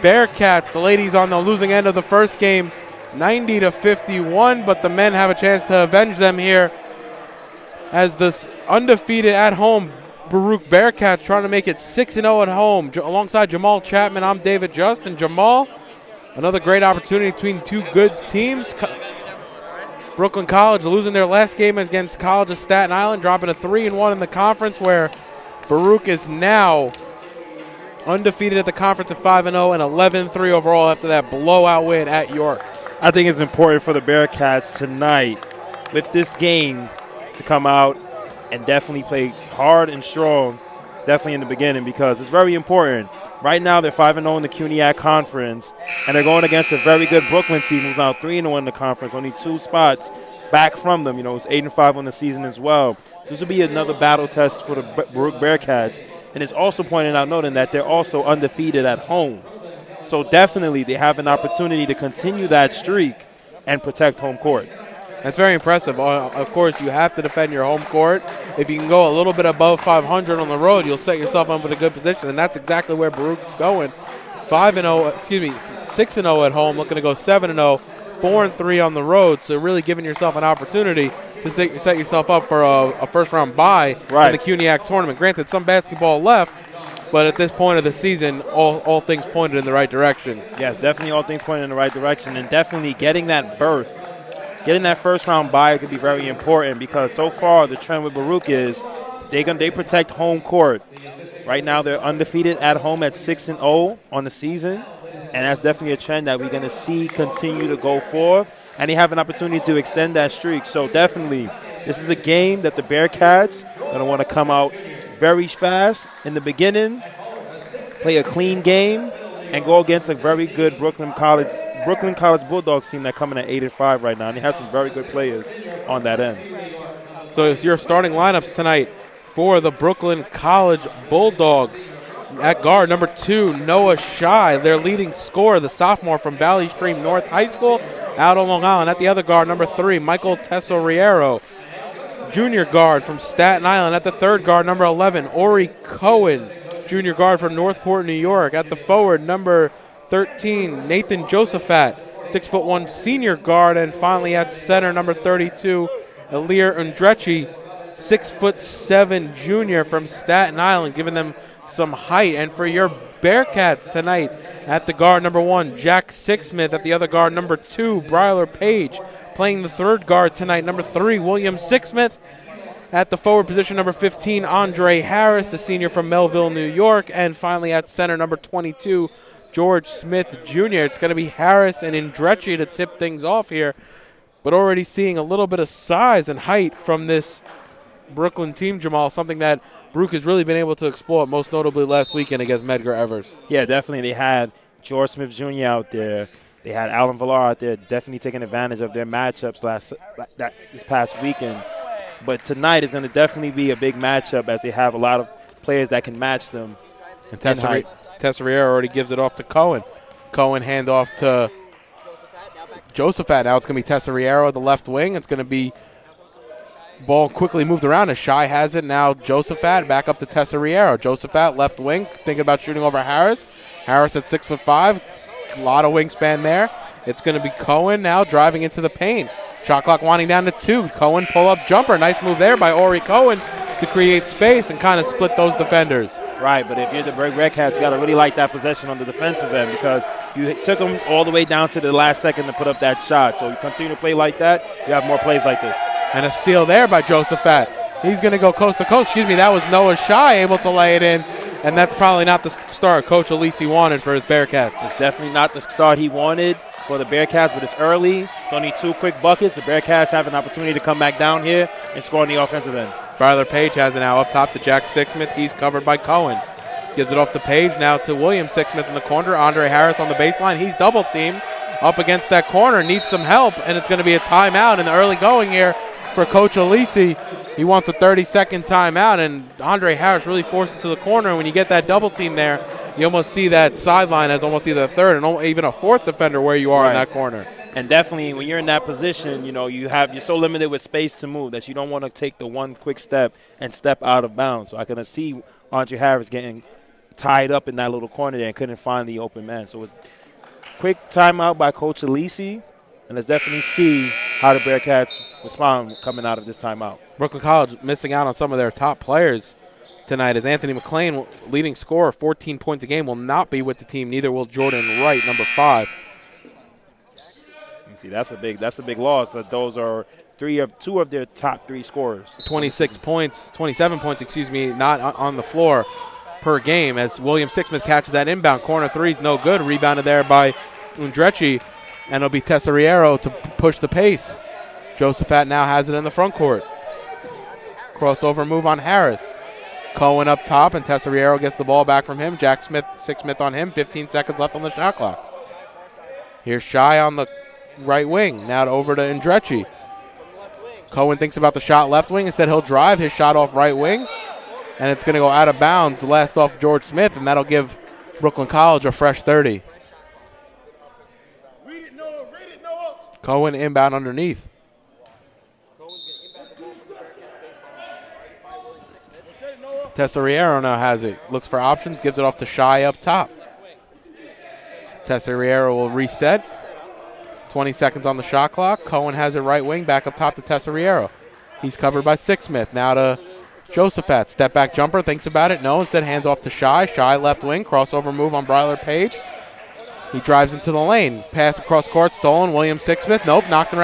Bearcats, the ladies on the losing end of the first game, 90-51, but the men have a chance to avenge them here as this undefeated at home Baruch Bearcats trying to make it 6-0 at home. Alongside Jamal Chapman, I'm David Just. And Jamal, another great opportunity between two good teams. Brooklyn College losing their last game against College of Staten Island, dropping a 3-1 in the conference, where Baruch is now undefeated at the conference at 5-0 and 11-3 overall after that blowout win at York. I think it's important for the Bearcats tonight with this game to come out and definitely play hard and strong, definitely in the beginning, because it's very important. Right now they're 5-0 in the CUNYAC Conference, and they're going against a very good Brooklyn team who's now 3-0 in the conference, only 2 spots back from them. You know, it's 8-5 on the season as well. So this will be another battle test for the Baruch Bearcats. And it's also pointed out, noting that they're also undefeated at home. So definitely they have an opportunity to continue that streak and protect home court. That's very impressive. Of course, you have to defend your home court. If you can go a little bit above 500 on the road, you'll set yourself up in a good position, and that's exactly where Baruch's going. 6-0 at home, looking to go 7-0, 4-3 on the road. So really giving yourself an opportunity to set yourself up for a first-round bye in the CUNYAC tournament. Granted, some basketball left, but at this point of the season, all things pointed in the right direction. Yes, definitely all things pointed in the right direction, and definitely getting that berth. Getting that first-round bye could be very important, because so far the trend with Baruch is they protect home court. Right now they're undefeated at home at 6-0 on the season, and that's definitely a trend that we're going to see continue to go forth, and they have an opportunity to extend that streak. So definitely this is a game that the Bearcats are going to want to come out very fast in the beginning, play a clean game, and go against a very good Brooklyn College Bulldogs team that coming at 8-5 right now, and they have some very good players on that end. So it's your starting lineups tonight for the Brooklyn College Bulldogs. At guard, number 2, Noah Shy, their leading scorer, the sophomore from Valley Stream North High School out on Long Island. At the other guard, number 3, Michael Tesoriero, junior guard from Staten Island. At the third guard, number 11, Ori Cohen, junior guard from Northport, New York. At the forward, number 13, Nathan Josephat, 6'1" senior guard. And finally at center, number 32, Elir Undrechi, 6'7" junior from Staten Island, giving them some height. And for your Bearcats tonight, at the guard, number 1, Jack Sixsmith. At the other guard, number 2, Bryler Page. Playing the third guard tonight, number 3, William Sixsmith. At the forward position, number 15, Andre Harris, the senior from Melville, New York. And finally at center, number 22, George Smith Jr. It's going to be Harris and Indrechi to tip things off here, but already seeing a little bit of size and height from this Brooklyn team, Jamal, something that Baruch has really been able to exploit, most notably last weekend against Medgar Evers. Yeah, definitely. They had George Smith Jr. out there. They had Alan Villar out there, definitely taking advantage of their matchups this past weekend. But tonight is going to definitely be a big matchup, as they have a lot of players that can match them. And Tesoriero already gives it off to Cohen. Cohen hand off to Josephat. Now it's going to be Tesoriero at the left wing. It's going to be ball quickly moved around as Shy has it. Now Josephat back up to Tesoriero. Josephat left wing, thinking about shooting over Harris. Harris at 6'5". A lot of wingspan there. It's going to be Cohen now driving into the paint. Shot clock winding down to 2. Cohen pull-up jumper. Nice move there by Ori Cohen to create space and kind of split those defenders. Right, but if you're the Bearcats, you got to really like that possession on the defensive end, because you took them all the way down to the last second to put up that shot. So you continue to play like that, you have more plays like this. And a steal there by Josephat. He's going to go coast to coast. That was Noah Shy able to lay it in, and that's probably not the start Coach Alisi wanted for his Bearcats. It's definitely not the start he wanted for the Bearcats, but it's early. It's only 2 quick buckets. The Bearcats have an opportunity to come back down here and score on the offensive end. Bryler Page has it now up top to Jack Sixsmith. He's covered by Cohen. Gives it off to Page, now to William Sixsmith in the corner. Andre Harris on the baseline. He's double-teamed up against that corner. Needs some help, and it's going to be a timeout in the early going here for Coach Alisi. He wants a 30-second timeout, and Andre Harris really forced it to the corner. And when you get that double-team there, you almost see that sideline as almost either a third and even a fourth defender where you are in that corner. And definitely when you're in that position, you're so limited with space to move that you don't want to take the one quick step and step out of bounds. So I can see Andre Harris getting tied up in that little corner there and couldn't find the open man. So it was quick timeout by Coach Alisi, and let's definitely see how the Bearcats respond coming out of this timeout. Brooklyn College missing out on some of their top players tonight as Anthony McLean, leading scorer, 14 points a game, will not be with the team. Neither will Jordan Wright, number 5. You see, that's a big loss. Those are two of their top 3 scorers. 27 points, not on the floor per game as William Sixsmith catches that inbound. Corner three's no good. Rebounded there by Undrechi, and it'll be Tesoriero to push the pace. Josephat now has it in the front court. Crossover move on Harris. Cohen up top, and Tesoriero gets the ball back from him. Sixsmith on him. 15 seconds left on the shot clock. Here's Shy on the right wing. Now over to Undrechi. Cohen thinks about the shot left wing. Instead, he'll drive his shot off right wing, and it's going to go out of bounds, last off George Smith, and that'll give Brooklyn College a fresh 30. Cohen inbound underneath. Tesoriero now has it. Looks for options, gives it off to Shy up top. Tesoriero will reset. 20 seconds on the shot clock. Cohen has it right wing, back up top to Tesoriero. He's covered by Sixsmith. Now to Josephat. Step back jumper, thinks about it. No, instead hands off to Shy. Shy left wing, crossover move on Bryler Page. He drives into the lane. Pass across court, stolen. William Sixsmith. Nope, knocked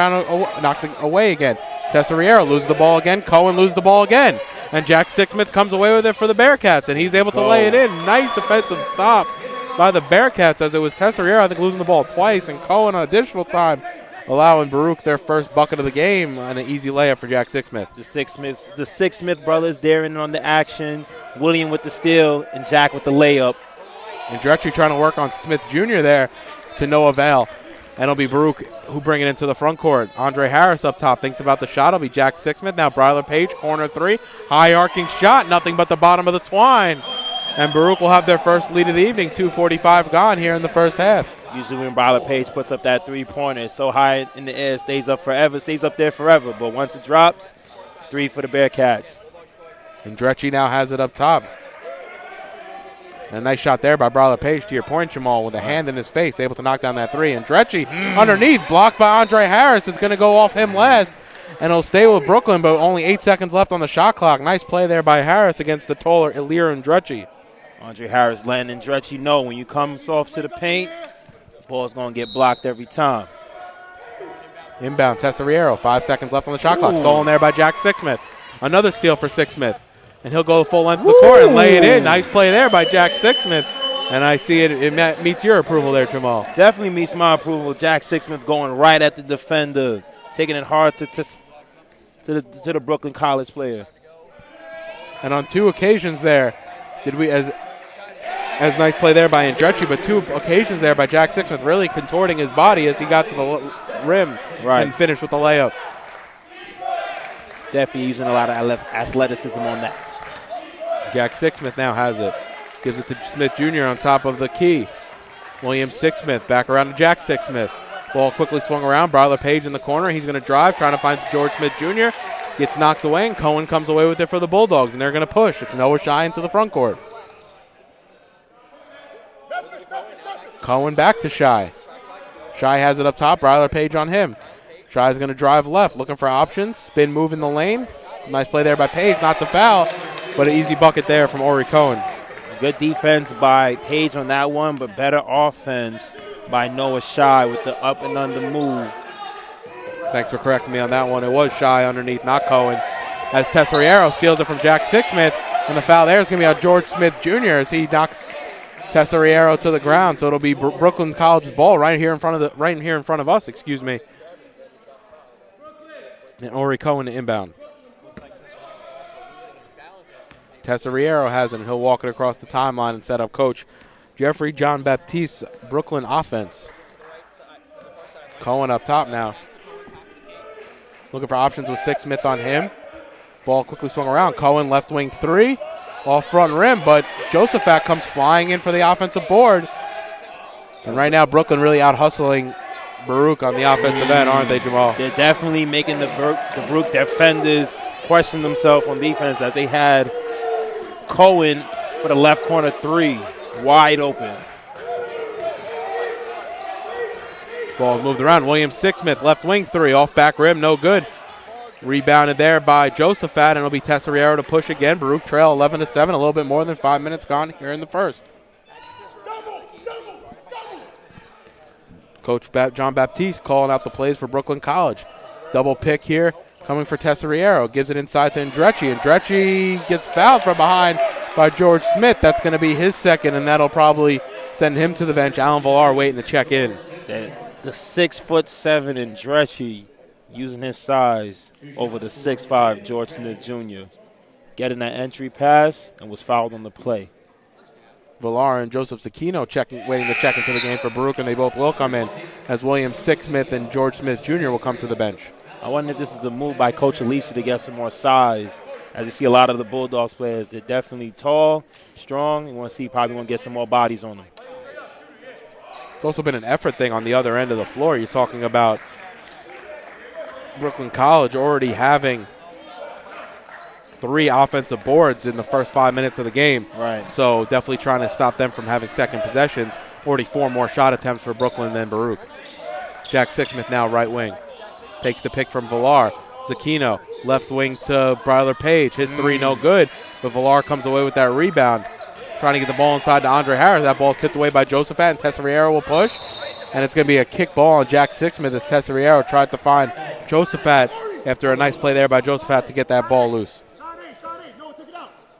away again. Tesoriero loses the ball again. Cohen loses the ball again. And Jack Sixsmith comes away with it for the Bearcats, and he's able to lay it in. Nice defensive stop by the Bearcats, as it was Tesoriero, I think, losing the ball twice, and Cohen on additional time, allowing Baruch their first bucket of the game and an easy layup for Jack Sixsmith. The Sixsmith brothers there in on the action. William with the steal and Jack with the layup. And Dretry trying to work on Smith Jr. there to no avail. And it'll be Baruch who bring it into the front court. Andre Harris up top thinks about the shot. It'll be Jack Sixsmith. Now Bryler Page, corner three. High arcing shot, nothing but the bottom of the twine. And Baruch will have their first lead of the evening. 2:45 gone here in the first half. Usually when Bryler Page puts up that three-pointer, it's so high in the air, stays up there forever. But once it drops, it's three for the Bearcats. And Dretchy now has it up top. And a nice shot there by Bryler Page, to your point, Jamal, with a hand in his face, able to knock down that three. And Dretchy underneath, blocked by Andre Harris. It's going to go off him last, and it'll stay with Brooklyn, but only 8 seconds left on the shot clock. Nice play there by Harris against the taller Ilir and Dretchy. Andre Harris letting Dretchy know when you come soft to the paint, the ball's going to get blocked every time. Inbound, Tesoriero, 5 seconds left on the shot clock. Stolen there by Jack Sixsmith. Another steal for Sixsmith. And he'll go the full length of the court and lay it in. Nice play there by Jack Sixsmith. And I see it meets your approval there, Jamal. Definitely meets my approval. Jack Sixsmith going right at the defender, taking it hard to the Brooklyn College player. And on 2 occasions there, as nice play there by Andretti, but 2 occasions there by Jack Sixsmith, really contorting his body as he got to the rim and finished with the layup. Definitely using a lot of athleticism on that. Jack Sixsmith now has it. Gives it to Smith Jr. on top of the key. William Sixsmith back around to Jack Sixsmith. Ball quickly swung around. Bryler Page in the corner. He's going to drive, trying to find George Smith Jr. Gets knocked away, and Cohen comes away with it for the Bulldogs, and they're going to push. It's Noah Shy into the front court. Cohen back to Shy. Shy has it up top. Bryler Page on him. Shy's going to drive left, looking for options. Spin move in the lane. Nice play there by Page, not the foul, but an easy bucket there from Ori Cohen. Good defense by Page on that one, but better offense by Noah Shy with the up and under move. Thanks for correcting me on that one. It was Shy underneath, not Cohen. As Tesoriero steals it from Jack Sixsmith, and the foul there is going to be on George Smith Jr. as he knocks Tesoriero to the ground. So it'll be Brooklyn College's ball right here in front of us. Excuse me. And Ori Cohen to inbound. Tesoriero has it, and he'll walk it across the timeline and set up Coach Jeffrey John Baptiste's Brooklyn offense. Cohen up top now. Looking for options with Sixsmith on him. Ball quickly swung around. Cohen left wing three. Off front rim, but Josephat comes flying in for the offensive board. And right now Brooklyn really out hustling Baruch on the offensive end, aren't they, Jamal? They're definitely making the Baruch defenders question themselves on defense, as they had Cohen for the left corner three. Wide open. Ball moved around. William Sixsmith, left wing three, off back rim, no good. Rebounded there by Josephat, and it'll be Tesoriero to push again. Baruch trail 11-7, a little bit more than 5 minutes gone here in the first. Coach John Baptiste calling out the plays for Brooklyn College. Double pick here coming for Tesoriero. Gives it inside to Andretti. Andretti gets fouled from behind by George Smith. That's going to be his second, and that'll probably send him to the bench. Alan Villar waiting to check in. The 6'7" Andretti using his size over the 6'5" George Smith Jr. Getting that entry pass and was fouled on the play. Villar and Joseph Zecchino waiting to check into the game for Baruch, and they both will come in as William Sixsmith and George Smith Jr. will come to the bench. I wonder if this is a move by Coach Alisi to get some more size. As you see a lot of the Bulldogs players, they're definitely tall, strong. You want to see probably want to get some more bodies on them. It's also been an effort thing on the other end of the floor. You're talking about Brooklyn College already having 3 offensive boards in the first 5 minutes of the game. Right. So definitely trying to stop them from having second possessions. Already 4 more shot attempts for Brooklyn than Baruch. Jack Sixsmith now right wing. Takes the pick from Villar. Zecchino left wing to Bryler Page. His 3 no good, but Villar comes away with that rebound. Trying to get the ball inside to Andre Harris. That ball's tipped away by Josephat, and Tesoriero will push. And it's going to be a kick ball on Jack Sixsmith as Tesoriero tried to find Josephat after a nice play there by Josephat to get that ball loose.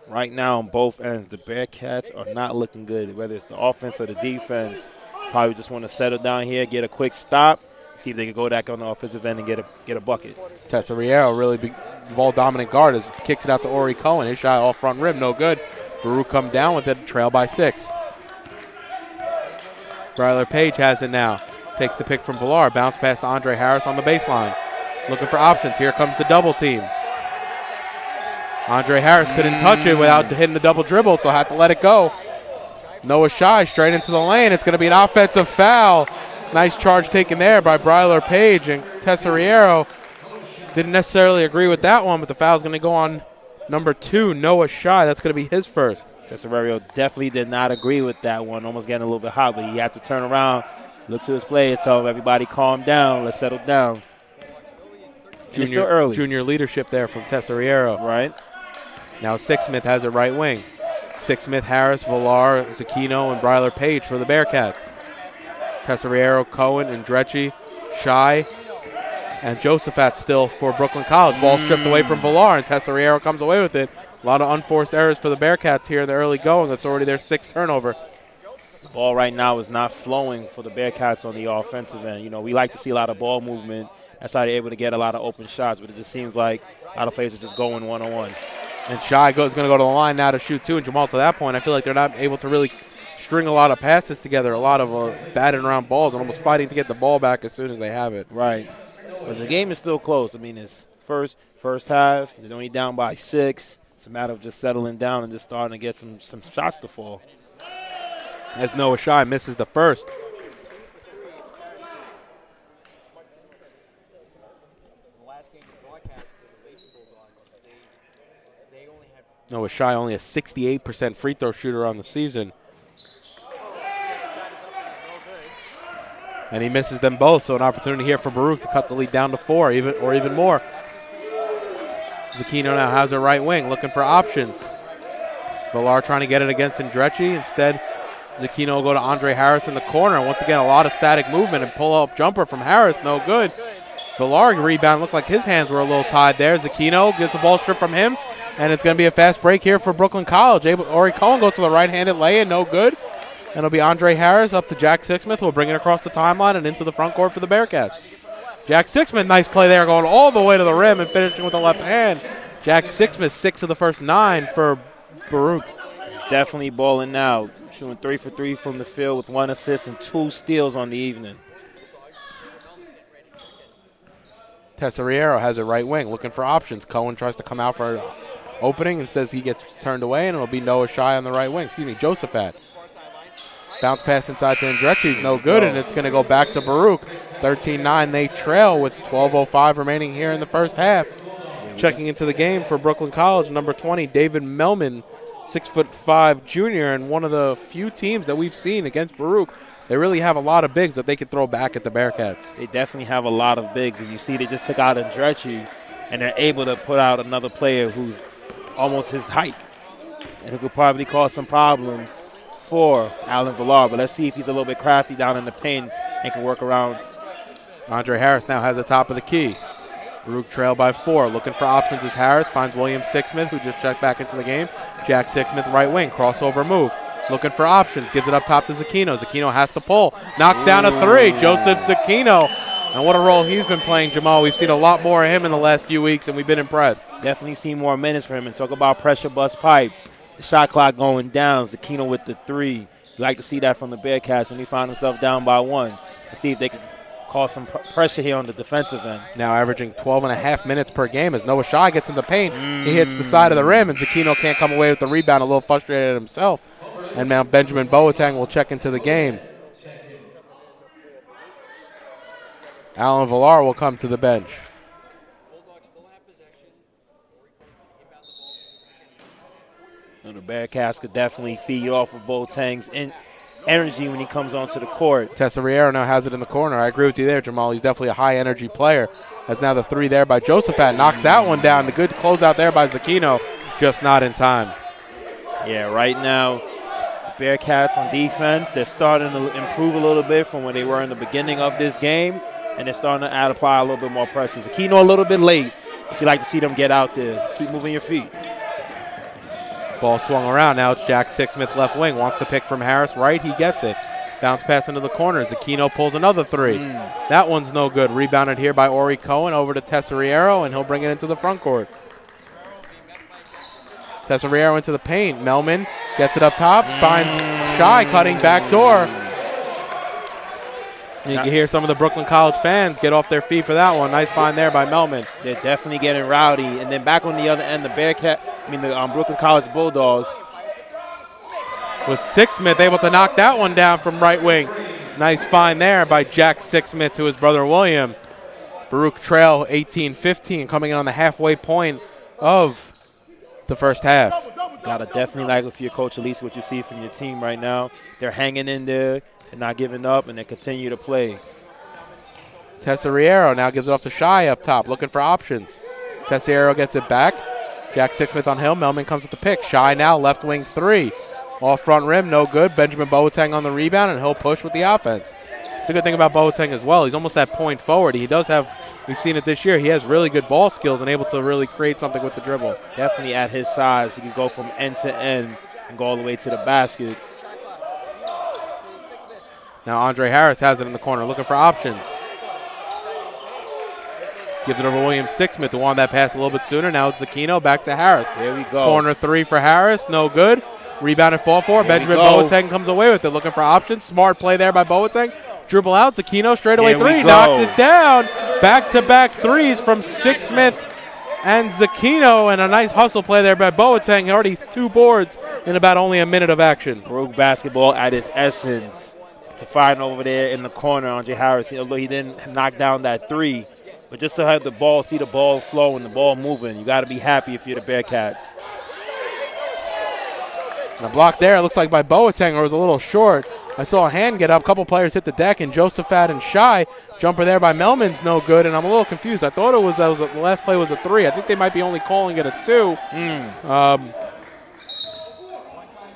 Right now on both ends, the Bearcats are not looking good, whether it's the offense or the defense. Probably just want to settle down here, get a quick stop, see if they can go back on the offensive end and get a bucket. Tesoriero, really big ball-dominant guard, kicks it out to Ori Cohen. His shot off front rim, no good. Baruch come down with it, trail by 6. Bryler Page has it now. Takes the pick from Villar, bounce pass to Andre Harris on the baseline. Looking for options. Here comes the double team. Andre Harris couldn't touch it without hitting the double dribble, so had to let it go. Noah Shy straight into the lane. It's going to be an offensive foul. Nice charge taken there by Bryler Page, and Tesoriero didn't necessarily agree with that one, but the foul's going to go on number 2, Noah Shy. That's going to be his first. Tesoriero definitely did not agree with that one. Almost getting a little bit hot, but he had to turn around, look to his players, tell everybody calm down, let's settle down. It's still early. Junior leadership there from Tesoriero. Right. Now Sixsmith has it right wing. Sixsmith, Harris, Villar, Zecchino, and Bryler Page for the Bearcats. Tesoriero, Cohen, Andretti, Shy, and Josephat still for Brooklyn College. Ball stripped away from Villar, and Tesoriero comes away with it. A lot of unforced errors for the Bearcats here in the early going. That's already their 6th turnover. The ball right now is not flowing for the Bearcats on the offensive end. You know, we like to see a lot of ball movement. That's how they're able to get a lot of open shots, but it just seems like a lot of players are just going one-on-one. And Shy is going to go to the line now to shoot 2. And Jamal, to that point, I feel like they're not able to really string a lot of passes together, a lot of batting around balls and almost fighting to get the ball back as soon as they have it. Right. But the game is still close. I mean, it's first half. They're only down by 6. It's a matter of just settling down and just starting to get some shots to fall. As Noah Shy misses the first. Noah Shy only a 68% free throw shooter on the season. And he misses them both, so an opportunity here for Baruch to cut the lead down to 4 or even more. Zecchino now has a right wing, looking for options. Villar trying to get it against Andretti. Instead, Zecchino will go to Andre Harris in the corner. Once again, a lot of static movement and pull-up jumper from Harris, no good. Villar rebound, looked like his hands were a little tied there. Zecchino gets the ball stripped from him, and it's going to be a fast break here for Brooklyn College. Ori Cohen goes to the right-handed lay-in, no good. And it'll be Andre Harris up to Jack Sixsmith, who will bring it across the timeline and into the front court for the Bearcats. Jack Sixsmith, nice play there, going all the way to the rim and finishing with the left hand. Jack Sixsmith, 6 of the first 9 for Baruch. He's definitely balling now, shooting 3 for 3 from the field with 1 assist and 2 steals on the evening. Tesoriero has a right wing, looking for options. Cohen tries to come out for an opening and says he gets turned away, and it'll be Noah Shy on the right wing. Josephat. Bounce pass inside to Andretti, no good, and it's going to go back to Baruch. 13-9, they trail with 12:05 remaining here in the first half. Checking into the game for Brooklyn College, number 20, David Melman, 6'5" junior, and one of the few teams that we've seen against Baruch. They really have a lot of bigs that they can throw back at the Bearcats. They definitely have a lot of bigs, and you see they just took out Andretti, and they're able to put out another player who's almost his height and who could probably cause some problems for Alan Villar. But let's see if he's a little bit crafty down in the paint and can work around. Andre Harris now has the top of the key. Baruch trail by 4. Looking for options as Harris finds William Sixsmith, who just checked back into the game. Jack Sixsmith, right wing, crossover move. Looking for options, gives it up top to Zucchino. Zucchino has to pull, knocks down a 3. Joseph Zucchino, and what a role he's been playing, Jamal. We've seen a lot more of him in the last few weeks, and we've been impressed. Definitely seen more minutes for him. And talk about pressure bust pipes. The shot clock going down. Zucchino with the 3. You like to see that from the Bearcats when he found himself down by 1. Let's see if they can cause some pressure here on the defensive end. Now averaging 12.5 minutes per game as Noah Shai gets in the paint. He hits the side of the rim, and Zucchino can't come away with the rebound, a little frustrated himself. And now Benjamin Boateng will check into the game. Alan Villar will come to the bench. So the Bearcats could definitely feed off of Boateng's energy when he comes onto the court. Tesoriero now has it in the corner. I agree with you there, Jamal. He's definitely a high-energy player. As now the 3 there by Josephat. Knocks that one down. The good closeout there by Zucchino, just not in time. Yeah, right now, the Bearcats on defense, they're starting to improve a little bit from where they were in the beginning of this game, and they're starting to apply a little bit more pressure. Zucchino a little bit late, but you like to see them get out there. Keep moving your feet. Ball swung around. Now it's Jack Sixsmith left wing. Wants to pick from Harris right. He gets it. Bounce pass into the corner. Zucchino pulls another 3. That one's no good. Rebounded here by Ori Cohen over to Tesoriero, and he'll bring it into the front court. Tesoriero into the paint. Melman gets it up top. Finds Shai cutting back door. You can hear some of the Brooklyn College fans get off their feet for that one. Nice find there by Melman. They're definitely getting rowdy. And then back on the other end, the Brooklyn College Bulldogs. With Sixsmith able to knock that one down from right wing. Nice find there by Jack Sixsmith to his brother William. Baruch trail 18-15, coming in on the halfway point of the first half. Gotta definitely like with your coach, at least what you see from your team right now. They're hanging in there and not giving up, and they continue to play. Tesoriero now gives it off to Shai up top, looking for options. Tesoriero gets it back. Jack Sixsmith on Hill. Melman comes with the pick. Shai now left wing 3. Off front rim, no good. Benjamin Boateng on the rebound, and he'll push with the offense. It's a good thing about Boateng as well. He's almost that point forward. He does have, we've seen it this year, he has really good ball skills and able to really create something with the dribble. Definitely at his size, he can go from end to end and go all the way to the basket. Now Andre Harris has it in the corner, looking for options. Gives it over William Sixsmith, who wanted that pass a little bit sooner. Now it's Zucchino, back to Harris. There we go. Corner 3 for Harris, no good. Rebound and fall for. Benjamin Boateng comes away with it, looking for options. Smart play there by Boateng. Dribble out, Zucchino straightaway 3, knocks it down. Back-to-back 3s from Sixsmith and Zucchino, and a nice hustle play there by Boateng. Already 2 boards in about only a minute of action. Baruch basketball at its essence. To find over there in the corner, Andre Harris, although he didn't knock down that 3, but just to have the ball, see the ball flow and the ball moving, you got to be happy if you're the Bearcats. And a block there, it looks like by Boateng, or was a little short. I saw a hand get up. A couple players hit the deck, and Josephat and Shai. Jumper there by Melman's no good, and I'm a little confused. I thought the last play was a 3. I think they might be only calling it a 2.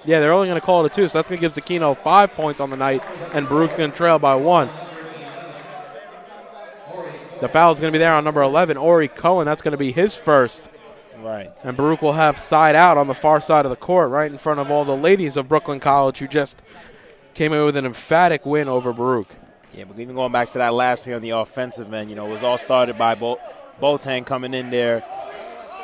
Yeah, they're only going to call it a 2, so that's going to give Zucchino 5 points on the night, and Baruch's going to trail by 1. The foul is going to be there on number 11, Ori Cohen. That's going to be his first. Right. And Baruch will have side out on the far side of the court, right in front of all the ladies of Brooklyn College who just came in with an emphatic win over Baruch. Yeah, but even going back to that last play on the offensive end, it was all started by Boateng coming in there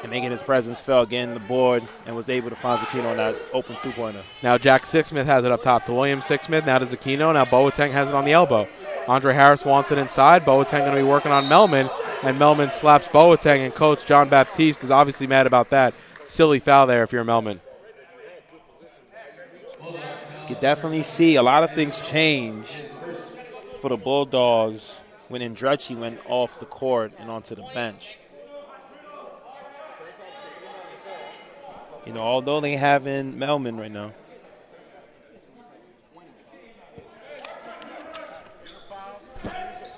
and making his presence felt, getting the board, and was able to find Zucchino on that open 2-pointer. Now Jack Sixsmith has it up top to William Sixsmith, now to Zucchino. Now Boateng has it on the elbow. Andre Harris wants it inside. Boateng going to be working on Melman, and Melman slaps Boateng, and Coach John Baptiste is obviously mad about that. Silly foul there if you're Melman. You can definitely see a lot of things change for the Bulldogs when Andretti went off the court and onto the bench. You know, although they have in Melman right now.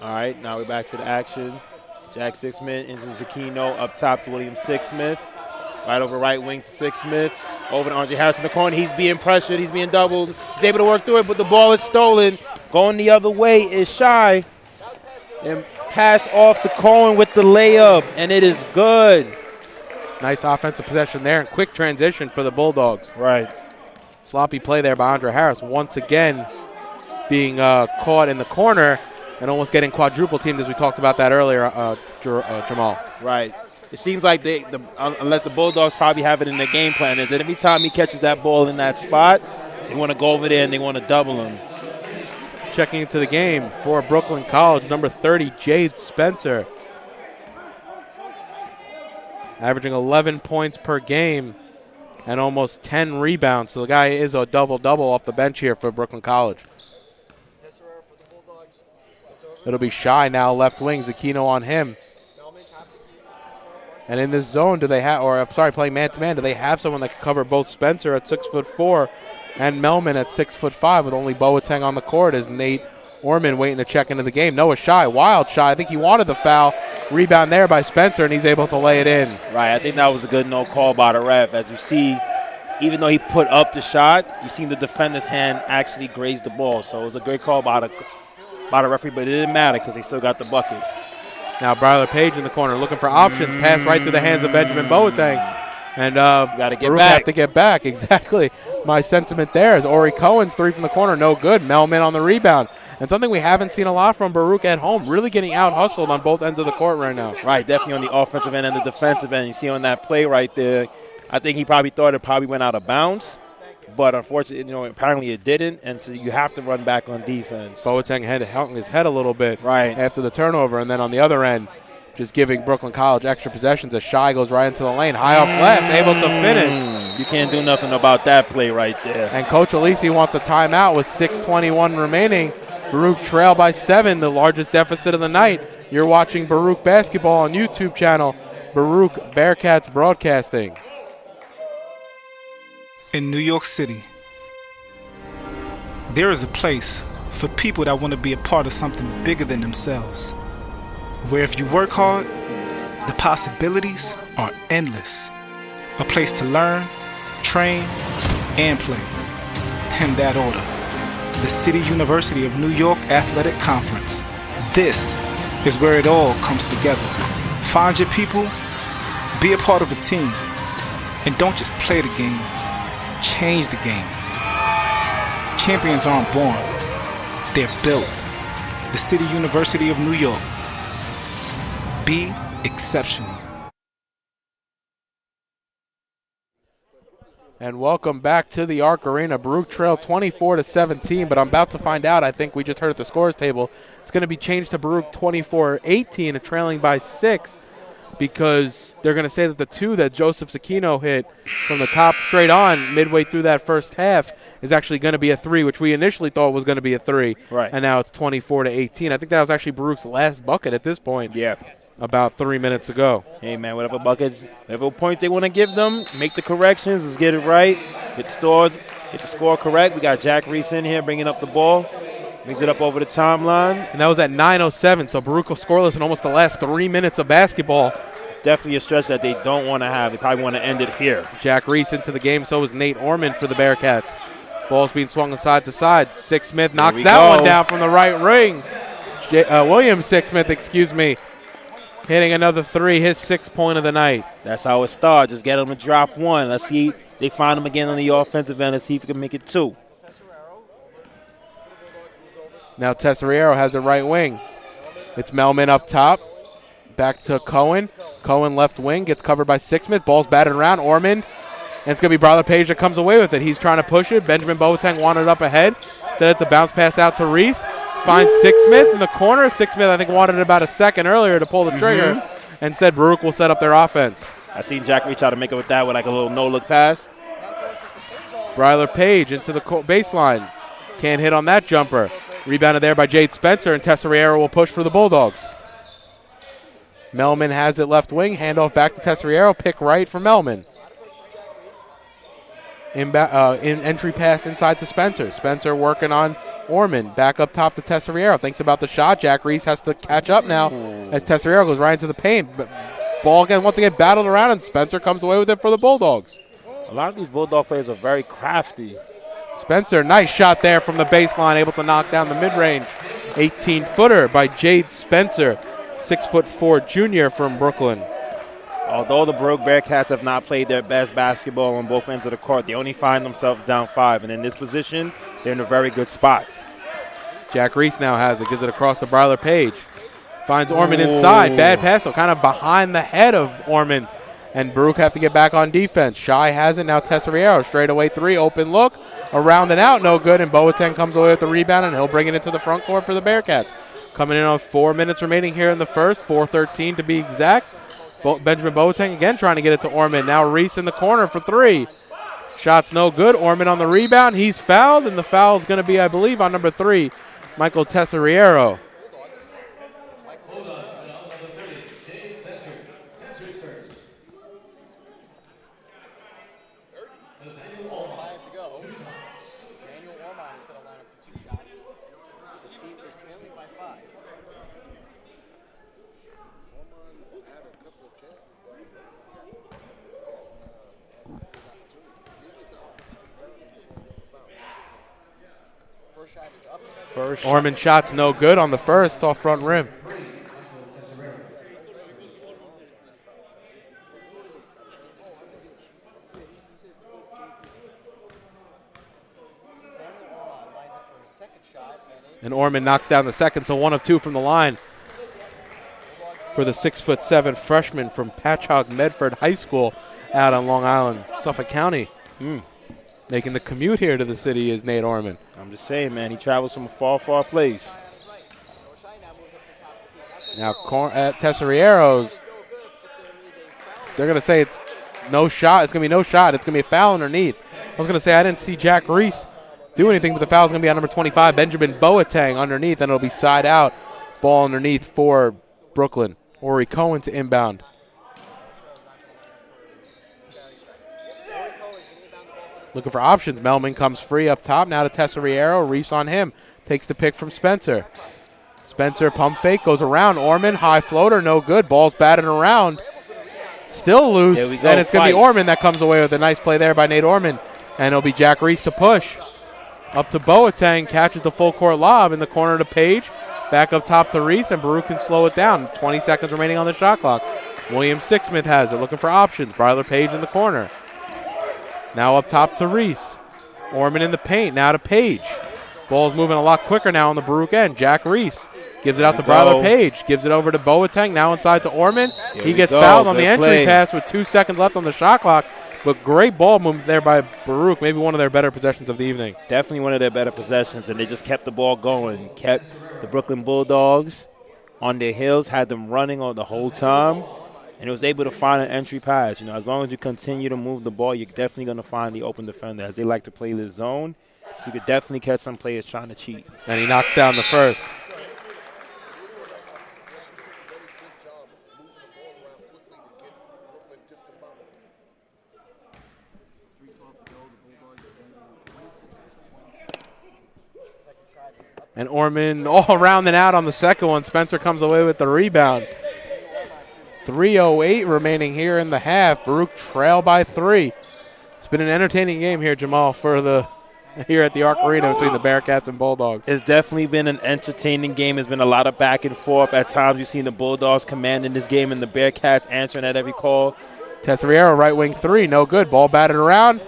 All right, now we're back to the action. Jack Sixsmith into Zucchino, up top to William Sixsmith. Right over right wing to Sixsmith. Over to Andre Harris in the corner. He's being pressured. He's being doubled. He's able to work through it, but the ball is stolen. Going the other way is Shy. And pass off to Cohen with the layup, and it is good. Nice offensive possession there and quick transition for the Bulldogs. Right. Sloppy play there by Andre Harris. Once again being caught in the corner and almost getting quadruple teamed, as we talked about that earlier, Jamal. Right. It seems like unless the Bulldogs probably have it in their game plan, is that every time he catches that ball in that spot, they want to go over there and they want to double him. Checking into the game for Brooklyn College, number 30, Jade Spencer. Averaging 11 points per game and almost 10 rebounds. So the guy is a double-double off the bench here for Brooklyn College. It'll be Shy now, left wing. Zucchino on him. And in this zone, playing man-to-man, do they have someone that can cover both Spencer at 6'4" and Melman at 6'5" with only Boateng on the court? Is Nate Orman waiting to check into the game? Noah Shy, wild Shy. I think he wanted the foul. Rebound there by Spencer, and he's able to lay it in. Right, I think that was a good no call by the ref. As you see, even though he put up the shot, you seen the defender's hand actually graze the ball. So it was a great call by the referee, but it didn't matter because they still got the bucket. Now Bryler Page in the corner looking for options. Pass right through the hands of Benjamin Boateng. And got to get Baruch back. have to get back. Exactly. My sentiment there is Ori Cohen's three from the corner, no good. Melman on the rebound. And something we haven't seen a lot from Baruch at home, really getting out-hustled on both ends of the court right now. Right, definitely on the offensive end and the defensive end. You see on that play right there, I think he probably thought it probably went out of bounds. But unfortunately, apparently it didn't, and so you have to run back on defense. Boateng hung his head a little bit right after the turnover, and then on the other end, just giving Brooklyn College extra possessions as Shy goes right into the lane. High off glass, able to finish. You can't do nothing about that play right there. And Coach Alisi wants a timeout with 6:21 remaining. Baruch trail by 7, the largest deficit of the night. You're watching Baruch Basketball on YouTube channel, Baruch Bearcats Broadcasting. In New York City, there is a place for people that want to be a part of something bigger than themselves, where if you work hard, the possibilities are endless. A place to learn, train, and play. In that order, the City University of New York Athletic Conference. This is where it all comes together. Find your people, be a part of a team, and don't just play the game, change the game. Champions aren't born, they're built. The City University of New York. Be exceptional. And welcome back to the Arc Arena. Baruch trail 24-17, but I'm about to find out, I think we just heard at the scores table, it's going to be changed to Baruch 24-18, trailing by 6, because they're going to say that the 2 that Joseph Zucchino hit from the top straight on midway through that first half is actually going to be a 3, which we initially thought was going to be a 3. Right. And now it's 24-18. I think that was actually Baruch's last bucket at this point. Yeah. About 3 minutes ago. Hey, man, whatever buckets, whatever points they want to give them, make the corrections, let's get it right. Get the score correct. We got Jack Reese in here bringing up the ball. Brings it up over the timeline. And that was at 9:07, so Baruch was scoreless in almost the last 3 minutes of basketball. It's definitely a stretch that they don't want to have. They probably want to end it here. Jack Reese into the game, so is Nate Orman for the Bearcats. Ball's being swung side to side. Sixsmith knocks that one down from the right ring. William Sixsmith, hitting another 3, his 6th point of the night. That's how it starts. Just get them to drop 1. Let's see if they find him again on the offensive end. Let's see if he can make it 2. Now Tesoriero has it right wing. It's Melman up top. Back to Cohen. Cohen left wing, gets covered by Sixsmith. Ball's batted around. Orman. And it's going to be Bryler Page that comes away with it. He's trying to push it. Benjamin Boateng wanted up ahead. Said it's a bounce pass out to Reese. Finds Sixsmith in the corner. Sixsmith, I think, wanted about a second earlier to pull the trigger. Instead, Baruch will set up their offense. I seen Jack Reese try to make it with that with like a little no-look pass. Bryler Page into the baseline. Can't hit on that jumper. Rebounded there by Jade Spencer, and Tesoriero will push for the Bulldogs. Melman has it left wing. Handoff back to Tesoriero. Pick right for Melman. in entry pass inside to Spencer. Spencer working on Orman. Back up top to Tesoriero. Thinks about the shot. Jack Reese has to catch up now as Tesoriero goes right into the paint. But ball again, once again, battled around, and Spencer comes away with it for the Bulldogs. A lot of these Bulldog players are very crafty. Spencer, nice shot there from the baseline, able to knock down the mid-range 18-footer by Jade Spencer, 6'4" junior from Brooklyn. Although the Baruch Bearcats have not played their best basketball on both ends of the court, they only find themselves down 5. And in this position, they're in a very good spot. Jack Reese now has it, gives it across to Bryler Page. Finds Orman inside. Bad pass, so kind of behind the head of Orman. And Baruch have to get back on defense. Shy has it, now Tesoriero. Straight away 3, open look. Around and out, no good. And Boateng comes away with the rebound, and he'll bring it into the front court for the Bearcats. Coming in on 4 minutes remaining here in the first, 4:13 to be exact. Benjamin Boateng again trying to get it to Orman. Now Reese in the corner for 3. Shot's no good. Orman on the rebound. He's fouled, and the foul is going to be, I believe, on number 3, Michael Tesoriero. Orman shot's no good on the first, off front rim. And Orman knocks down the second, so 1 of 2 from the line for the 6'7" freshman from Patchogue Medford High School out on Long Island, Suffolk County. Making the commute here to the city is Nate Orman. I'm just saying, man, he travels from a far, far place. Now at Tesoriero's, they're going to say it's no shot. It's going to be no shot. It's going to be a foul underneath. I was going to say I didn't see Jack Reese do anything, but the foul's going to be on number 25, Benjamin Boateng underneath, and it'll be side out. Ball underneath for Brooklyn. Ori Cohen to inbound. Looking for options. Melman comes free up top. Now to Tesoriero. Reese on him. Takes the pick from Spencer. Spencer pump fake. Goes around. Orman. High floater. No good. Ball's batted around. Still loose. And it's going to be Orman that comes away with a nice play there by Nate Orman. And it'll be Jack Reese to push. Up to Boateng. Catches the full court lob in the corner to Page. Back up top to Reese. And Baruch can slow it down. 20 seconds remaining on the shot clock. William Sixsmith has it. Looking for options. Bryler Page in the corner. Now up top to Reese. Orman in the paint. Now to Page. Ball's moving a lot quicker now on the Baruch end. Jack Reese gives it out to Bryler Page. Gives it over to Boateng. Now inside to Orman. He gets fouled on the entry pass with 2 seconds left on the shot clock. But great ball movement there by Baruch. Maybe one of their better possessions of the evening. Definitely one of their better possessions, and they just kept the ball going. Kept the Brooklyn Bulldogs on their heels, had them running on the whole time. And it was able to find an entry pass. You know, as long as you continue to move the ball, you're definitely going to find the open defender, as they like to play this zone. So you could definitely catch some players trying to cheat. And he knocks down the first. And Orman all around and out on the second one. Spencer comes away with the rebound. 3:08 remaining here in the half. Baruch trail by 3. It's been an entertaining game here, Jamal, here at the Arc Arena between the Bearcats and Bulldogs. It's definitely been an entertaining game. There's been a lot of back and forth. At times you've seen the Bulldogs commanding this game and the Bearcats answering at every call. Tesoriero, right wing 3, no good. Ball batted around.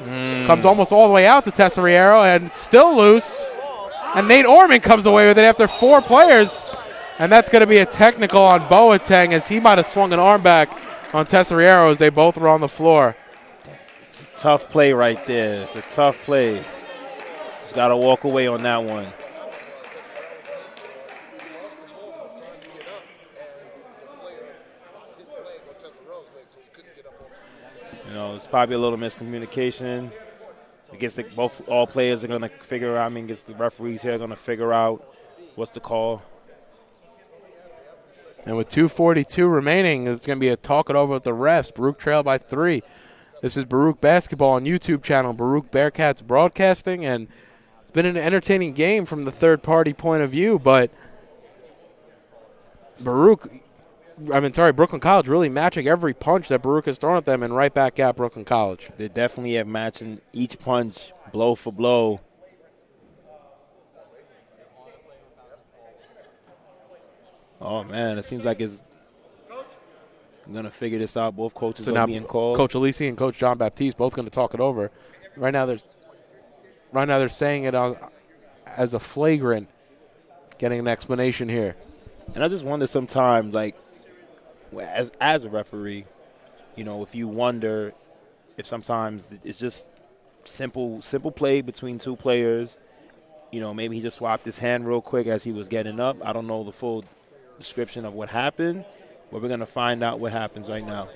Comes almost all the way out to Tesoriero and still loose. And Nate Orman comes away with it after 4 players. And that's going to be a technical on Boateng, as he might have swung an arm back on Tesoriero as they both were on the floor. It's a tough play right there. It's a tough play. Just got to walk away on that one. You know, it's probably a little miscommunication. I guess all players are going to figure out. I mean, I guess the referees here are going to figure out what's the call. And with 2:42 remaining, it's going to be a talk it over with the refs. Baruch trail by 3. This is Baruch Basketball on YouTube channel, Baruch Bearcats Broadcasting, and it's been an entertaining game from the third-party point of view, but Brooklyn College really matching every punch that Baruch has thrown at them, and right back at Brooklyn College. They definitely have matching each punch, blow for blow. Oh, man, it seems like it's going to figure this out. Both coaches are being called. Coach Alisi and Coach John Baptiste both going to talk it over. Right now they're saying it as a flagrant, getting an explanation here. And I just wonder sometimes, like, as a referee, you know, if you wonder if sometimes it's just simple play between two players. You know, maybe he just swapped his hand real quick as he was getting up. I don't know the full description of what happened, but we're going to find out what happens right now.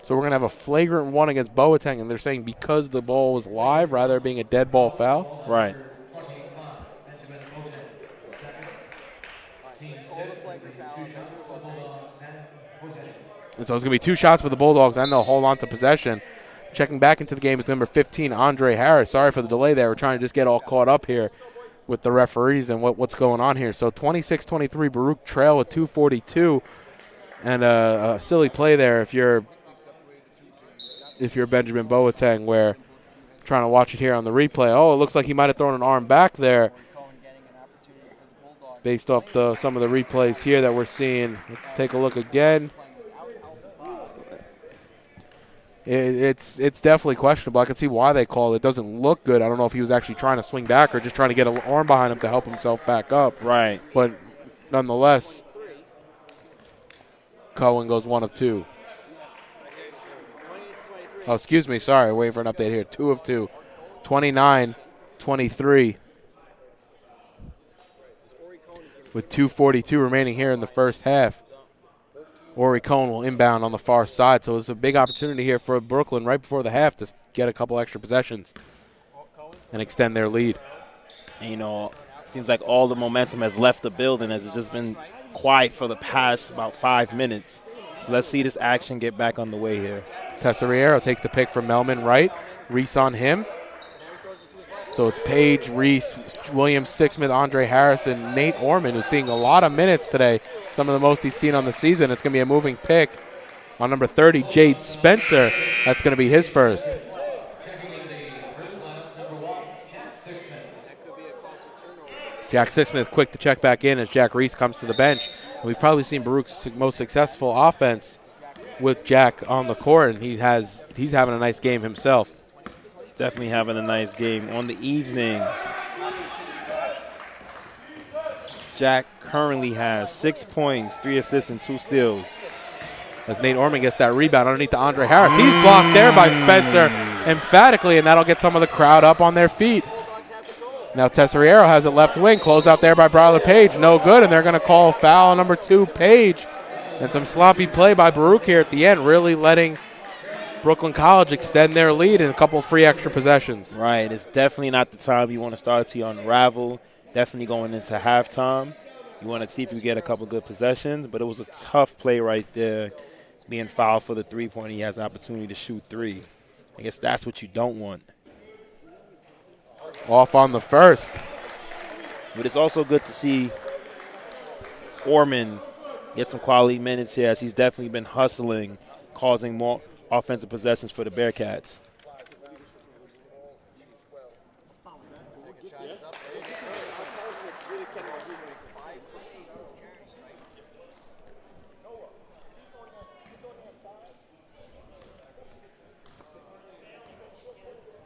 So we're going to have a flagrant one against Boateng, and they're saying because the ball was live rather than being a dead ball foul. Right. And so it's going to be 2 shots for the Bulldogs, and they'll hold on to possession. Checking back into the game is number 15, Andre Harris. Sorry for the delay there. We're trying to just get all caught up here with the referees and what's going on here. So 26-23, Baruch trail with 2:42, and a silly play there if you're Benjamin Boateng, where trying to watch it here on the replay. Oh, it looks like he might have thrown an arm back there based off some of the replays here that we're seeing. Let's take a look again. It's definitely questionable. I can see why they call it. It doesn't look good. I don't know if he was actually trying to swing back or just trying to get an arm behind him to help himself back up. Right. But nonetheless, Cohen goes 1 of 2. Oh, excuse me. Sorry. Waiting for an update here. 2 of 2. 29-23. With 2:42 remaining here in the first half. Ori Cohen will inbound on the far side, so it's a big opportunity here for Brooklyn right before the half to get a couple extra possessions and extend their lead. And, you know, seems like all the momentum has left the building as it's just been quiet for the past about 5 minutes. So let's see this action get back on the way here. Tesoriero takes the pick from Melman right. Reese on him. So it's Page, Reese, Williams, Sixsmith, Andre Harris, and Nate Orman, who's seeing a lot of minutes today, some of the most he's seen on the season. It's going to be a moving pick on number 30, Jade Spencer. That's going to be his first. Jack Sixsmith quick to check back in as Jack Reese comes to the bench. And we've probably seen Baruch's most successful offense with Jack on the court, and he's having a nice game himself. Definitely having a nice game on the evening. Jack currently has 6 points, 3 assists, and 2 steals. As Nate Orman gets that rebound underneath to Andre Harris. He's blocked there by Spencer emphatically, and that'll get some of the crowd up on their feet. Now Tesoriero has it left wing. Close out there by Brawler Page. No good, and they're going to call a foul on number 2, Page. And some sloppy play by Baruch here at the end, really letting Brooklyn College extend their lead in a couple free extra possessions. Right. It's definitely not the time you want to start to unravel. Definitely going into halftime. You want to see if you get a couple good possessions, but it was a tough play right there, being fouled for the three-pointer. He has an opportunity to shoot 3. I guess that's what you don't want. Off on the first. But it's also good to see Orman get some quality minutes here, as he's definitely been hustling, causing more offensive possessions for the Bearcats.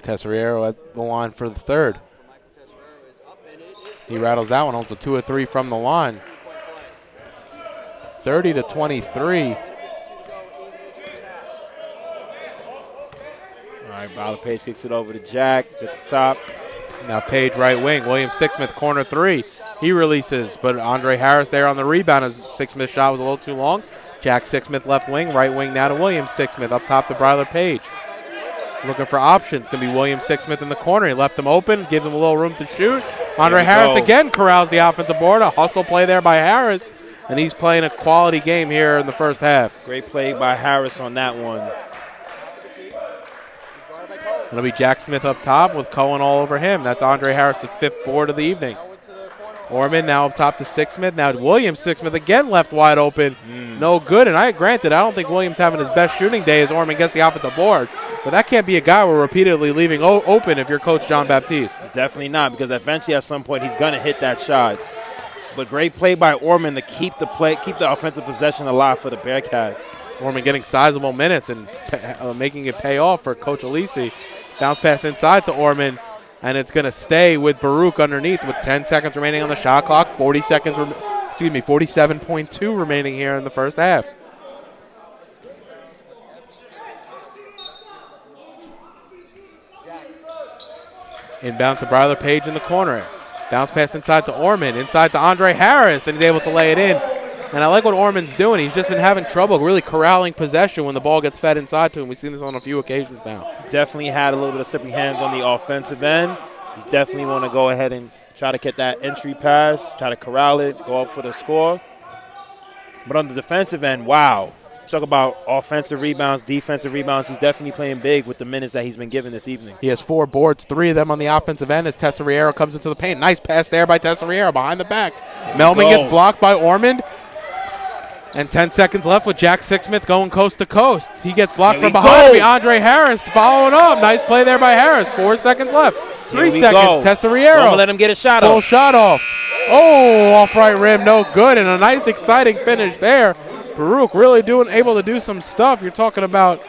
Tesoriero at the line for the third. He rattles that one home with 2 of 3 from the line. 30-23. All right, Brawler Page kicks it over to Jack at the top. Now Page right wing. William Sixsmith corner 3. He releases, but Andre Harris there on the rebound as Sixsmith's shot was a little too long. Jack Sixsmith left wing, right wing now to William Sixsmith up top to Brawler Page. Looking for options. Going to be William Sixsmith in the corner. He left them open, give them a little room to shoot. Andre Harris again corrals the offensive board. A hustle play there by Harris, and he's playing a quality game here in the first half. Great play by Harris on that one. It'll be Jack Smith up top with Cohen all over him. That's Andre Harris' 5th board of the evening. Orman now up top to Sixsmith. Now Williams Sixsmith again left wide open. No good. And granted, I don't think Williams having his best shooting day as Orman gets the offensive board. But that can't be a guy we're repeatedly leaving open if you're Coach John Baptiste. Definitely not, because eventually at some point he's going to hit that shot. But great play by Orman to keep the offensive possession alive for the Bearcats. Orman getting sizable minutes and making it pay off for Coach Alisi. Bounce pass inside to Orman. And it's going to stay with Baruch underneath with 10 seconds remaining on the shot clock. 47.2 remaining here in the first half. Inbound to Bryler Page in the corner. Bounce pass inside to Orman, inside to Andre Harris, and he's able to lay it in. And I like what Orman's doing. He's just been having trouble really corralling possession when the ball gets fed inside to him. We've seen this on a few occasions now. He's definitely had a little bit of slippery hands on the offensive end. He's definitely want to go ahead and try to get that entry pass, try to corral it, go up for the score. But on the defensive end, wow. Talk about offensive rebounds, defensive rebounds. He's definitely playing big with the minutes that he's been given this evening. He has 4 boards, 3 of them on the offensive end as Tesoriero comes into the paint. Nice pass there by Tesoriero behind the back. Melman gets blocked by Ormond. And 10 seconds left with Jack Sixsmith going coast to coast. He gets blocked from behind. Be Andre Harris following up. Nice play there by Harris. 4 seconds left. 3 seconds. Tesoriero. Don't let him get a shot off. Full shot off. Oh, off right rim. No good. And a nice exciting finish there. Baruch really able to do some stuff. You're talking about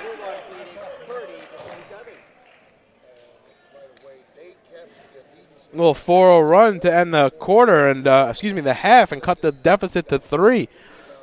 a little 4-0 run to end the quarter and the half and cut the deficit to 3.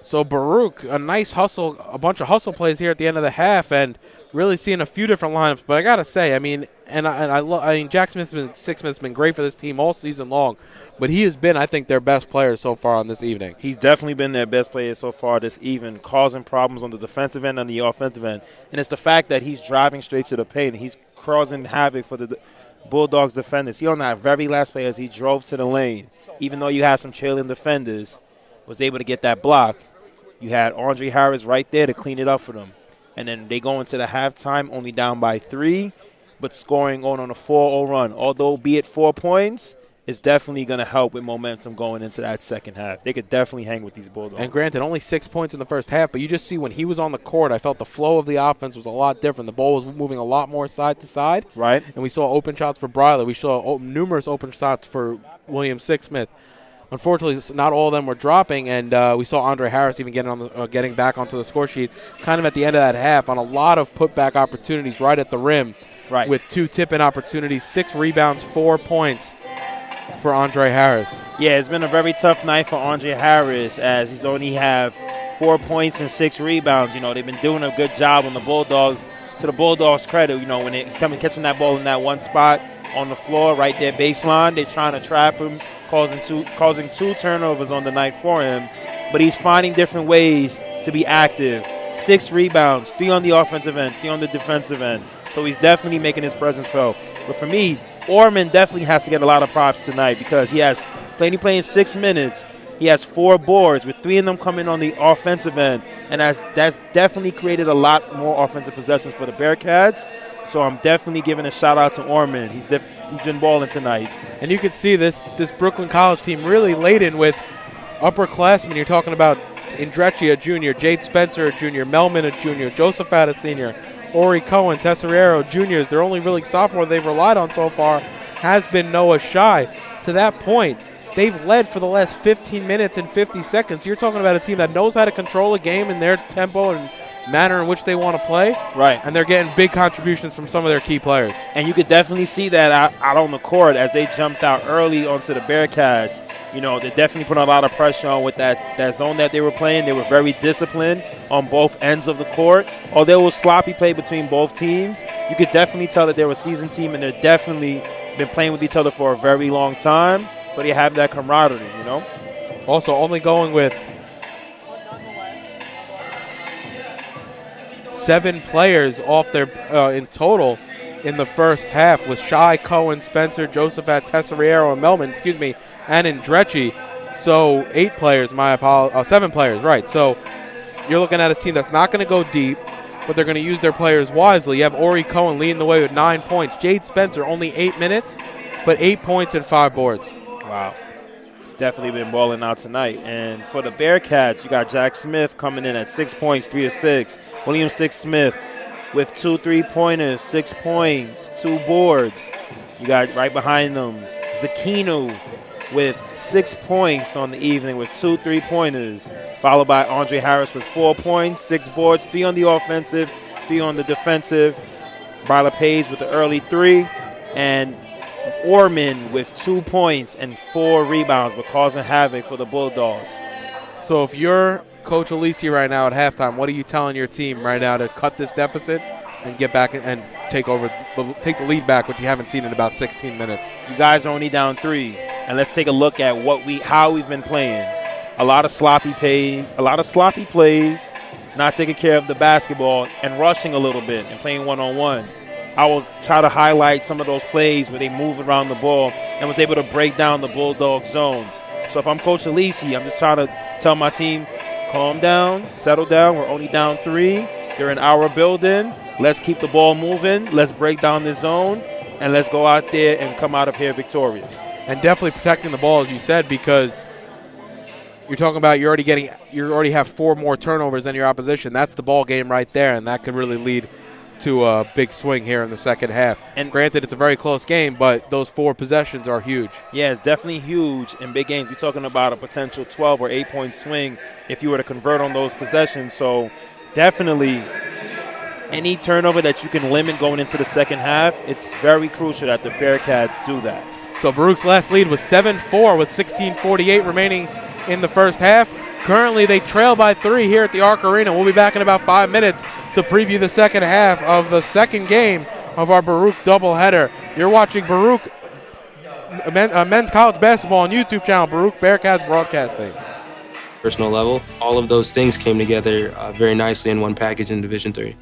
So Baruch, a nice hustle, a bunch of hustle plays here at the end of the half, and really seeing a few different lineups. But I gotta say, I mean, Jack Sixsmith's been great for this team all season long, but he has been, I think, their best player so far on this evening. He's definitely been their best player so far this evening, causing problems on the defensive end and the offensive end. And it's the fact that he's driving straight to the paint. He's causing havoc for the Bulldogs defenders. He on that very last play as he drove to the lane, even though you had some trailing defenders, was able to get that block. You had Andre Harris right there to clean it up for them. And then they go into the halftime only down by 3, but scoring on a 4-0 run. Although, be it 4 points, it's definitely going to help with momentum going into that second half. They could definitely hang with these Bulldogs. And granted, only 6 points in the first half, but you just see when he was on the court, I felt the flow of the offense was a lot different. The ball was moving a lot more side to side. Right. And we saw open shots for Bryler. We saw numerous open shots for William Sixsmith. Unfortunately, not all of them were dropping, and we saw Andre Harris even getting back onto the score sheet kind of at the end of that half on a lot of putback opportunities right at the rim, right, with 2 tip-in opportunities, 6 rebounds, 4 points for Andre Harris. Yeah, it's been a very tough night for Andre Harris as he's only have 4 points and 6 rebounds. You know, they've been doing a good job on the Bulldogs. To the Bulldogs' credit, you know, when they come and catching that ball in that one spot on the floor right there baseline, they're trying to trap him, causing 2 turnovers on the night for him. But he's finding different ways to be active. 6 rebounds, 3 on the offensive end, 3 on the defensive end. So he's definitely making his presence felt. But for me, Orman definitely has to get a lot of props tonight because he has playing 6 minutes. He has 4 boards with 3 of them coming on the offensive end. And that's definitely created a lot more offensive possessions for the Bearcats. So I'm definitely giving a shout-out to Orman. He's been balling tonight. And you can see this Brooklyn College team really laden with upperclassmen. You're talking about Indrecci, a junior, Jade Spencer, a junior, Melman, a junior, Josephat, a senior, Ori Cohen, Tesoriero, juniors. Their only really sophomore they've relied on so far has been Noah Shai. To that point, they've led for the last 15 minutes and 50 seconds. You're talking about a team that knows how to control a game in their tempo and manner in which they want to play. Right. And they're getting big contributions from some of their key players. And you could definitely see that out on the court as they jumped out early onto the Bearcats. You know, they definitely put a lot of pressure on with that zone that they were playing. They were very disciplined on both ends of the court. Although it was sloppy play between both teams, you could definitely tell that they're a seasoned team and they're definitely been playing with each other for a very long time. So they have that camaraderie, you know. Also, only going with 7 players off their in total in the first half with Shai, Cohen, Spencer, Josephat, Tesoriero, and Melman, and Indrecci. So 8 players, 7 players, right. So you're looking at a team that's not going to go deep. but they're going to use their players wisely. You have Ori Cohen leading the way with 9 points. Jade Spencer only 8 minutes, but 8 points and 5 boards. Wow. Definitely been balling out tonight. And for the Bearcats, you got Jack Smith coming in at 6 points, 3 of 6. William Six Smith with 2 3-pointers, 6 points, 2 boards. You got right behind them Zakinu with 6 points on the evening with 2 3-pointers, followed by Andre Harris with 4 points, 6 boards, 3 on the offensive, 3 on the defensive. Bryla Page with the early 3, and Orman with 2 points and 4 rebounds, but causing havoc for the Bulldogs. So if you're Coach Alisi right now at halftime, what are you telling your team right now to cut this deficit and get back and take the lead back, which you haven't seen in about 16 minutes? You guys are only down 3, and let's take a look at how we've been playing. A lot of sloppy plays, not taking care of the basketball and rushing a little bit and playing one-on-one. I will try to highlight some of those plays where they move around the ball and was able to break down the Bulldog zone. So if I'm Coach Alisi, I'm just trying to tell my team, calm down, settle down. We're only down 3. They're in our building. Let's keep the ball moving. Let's break down the zone, and let's go out there and come out of here victorious. And definitely protecting the ball, as you said, because you're talking about you already have 4 more turnovers than your opposition. That's the ball game right there, and that could really lead to a big swing here in the second half. And granted, it's a very close game, but those 4 possessions are huge. Yeah, it's definitely huge in big games. You're talking about a potential 12 or 8-point swing if you were to convert on those possessions. So definitely any turnover that you can limit going into the second half, it's very crucial that the Bearcats do that. So Baruch's last lead was 7-4 with 16:48 remaining in the first half. Currently, they trail by 3 here at the Arc Arena. We'll be back in about 5 minutes to preview the second half of the second game of our Baruch doubleheader. You're watching Baruch men's college basketball on YouTube channel, Baruch Bearcats Broadcasting. Personal level, all of those things came together very nicely in one package in Division III.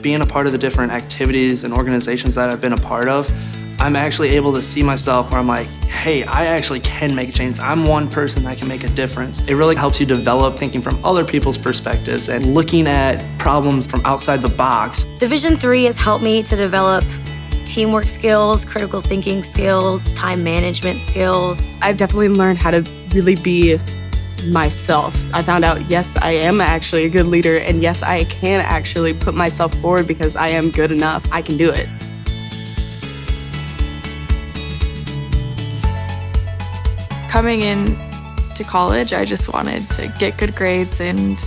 Being a part of the different activities and organizations that I've been a part of, I'm actually able to see myself where I'm like, hey, I actually can make a change. I'm one person that can make a difference. It really helps you develop thinking from other people's perspectives and looking at problems from outside the box. Division III has helped me to develop teamwork skills, critical thinking skills, time management skills. I've definitely learned how to really be myself. I found out, yes, I am actually a good leader, and yes, I can actually put myself forward because I am good enough. I can do it. Coming in to college, I just wanted to get good grades and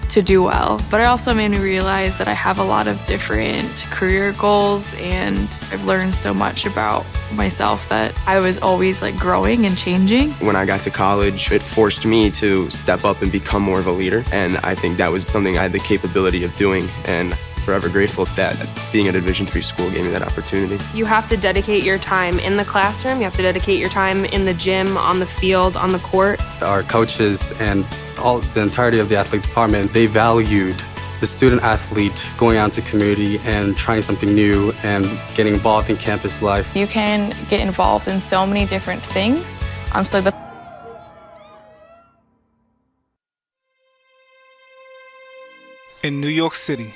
to do well. But it also made me realize that I have a lot of different career goals, and I've learned so much about myself that I was always like growing and changing. When I got to college, it forced me to step up and become more of a leader, and I think that was something I had the capability of doing, and forever grateful that being at a Division III school gave me that opportunity. You have to dedicate your time in the classroom, you have to dedicate your time in the gym, on the field, on the court. Our coaches and the entirety of the athletic department, they valued the student athlete going out into community and trying something new and getting involved in campus life. You can get involved in so many different things. In New York City,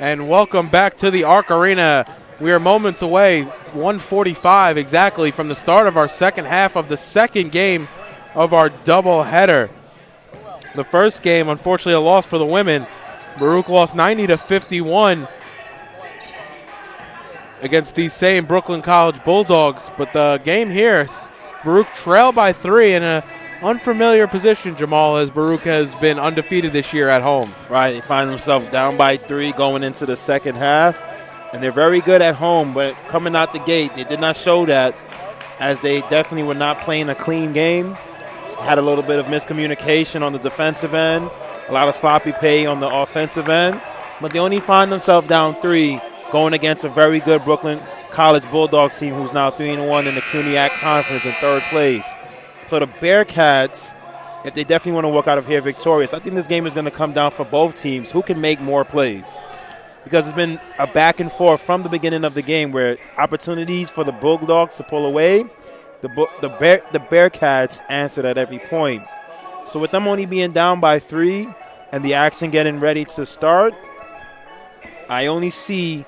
And welcome back to the Arc Arena. We are moments away, 1:45 exactly from the start of our second half of the second game of our doubleheader. The first game, unfortunately, a loss for the women. Baruch lost 90-51 against these same Brooklyn College Bulldogs. But the game here, Baruch trailed by 3 in an unfamiliar position, Jamal, as Baruch has been undefeated this year at home. Right, they find themselves down by 3 going into the second half. And they're very good at home, but coming out the gate, they did not show that, as they definitely were not playing a clean game. Had a little bit of miscommunication on the defensive end, a lot of sloppy play on the offensive end. But they only find themselves down 3 going against a very good Brooklyn College Bulldogs team who's now 3-1 in the CUNYAC Conference in 3rd place. So the Bearcats, if they definitely want to walk out of here victorious, I think this game is going to come down for both teams. Who can make more plays? Because it's been a back and forth from the beginning of the game where opportunities for the Bulldogs to pull away, the Bearcats answered at every point. So with them only being down by 3 and the action getting ready to start, I only see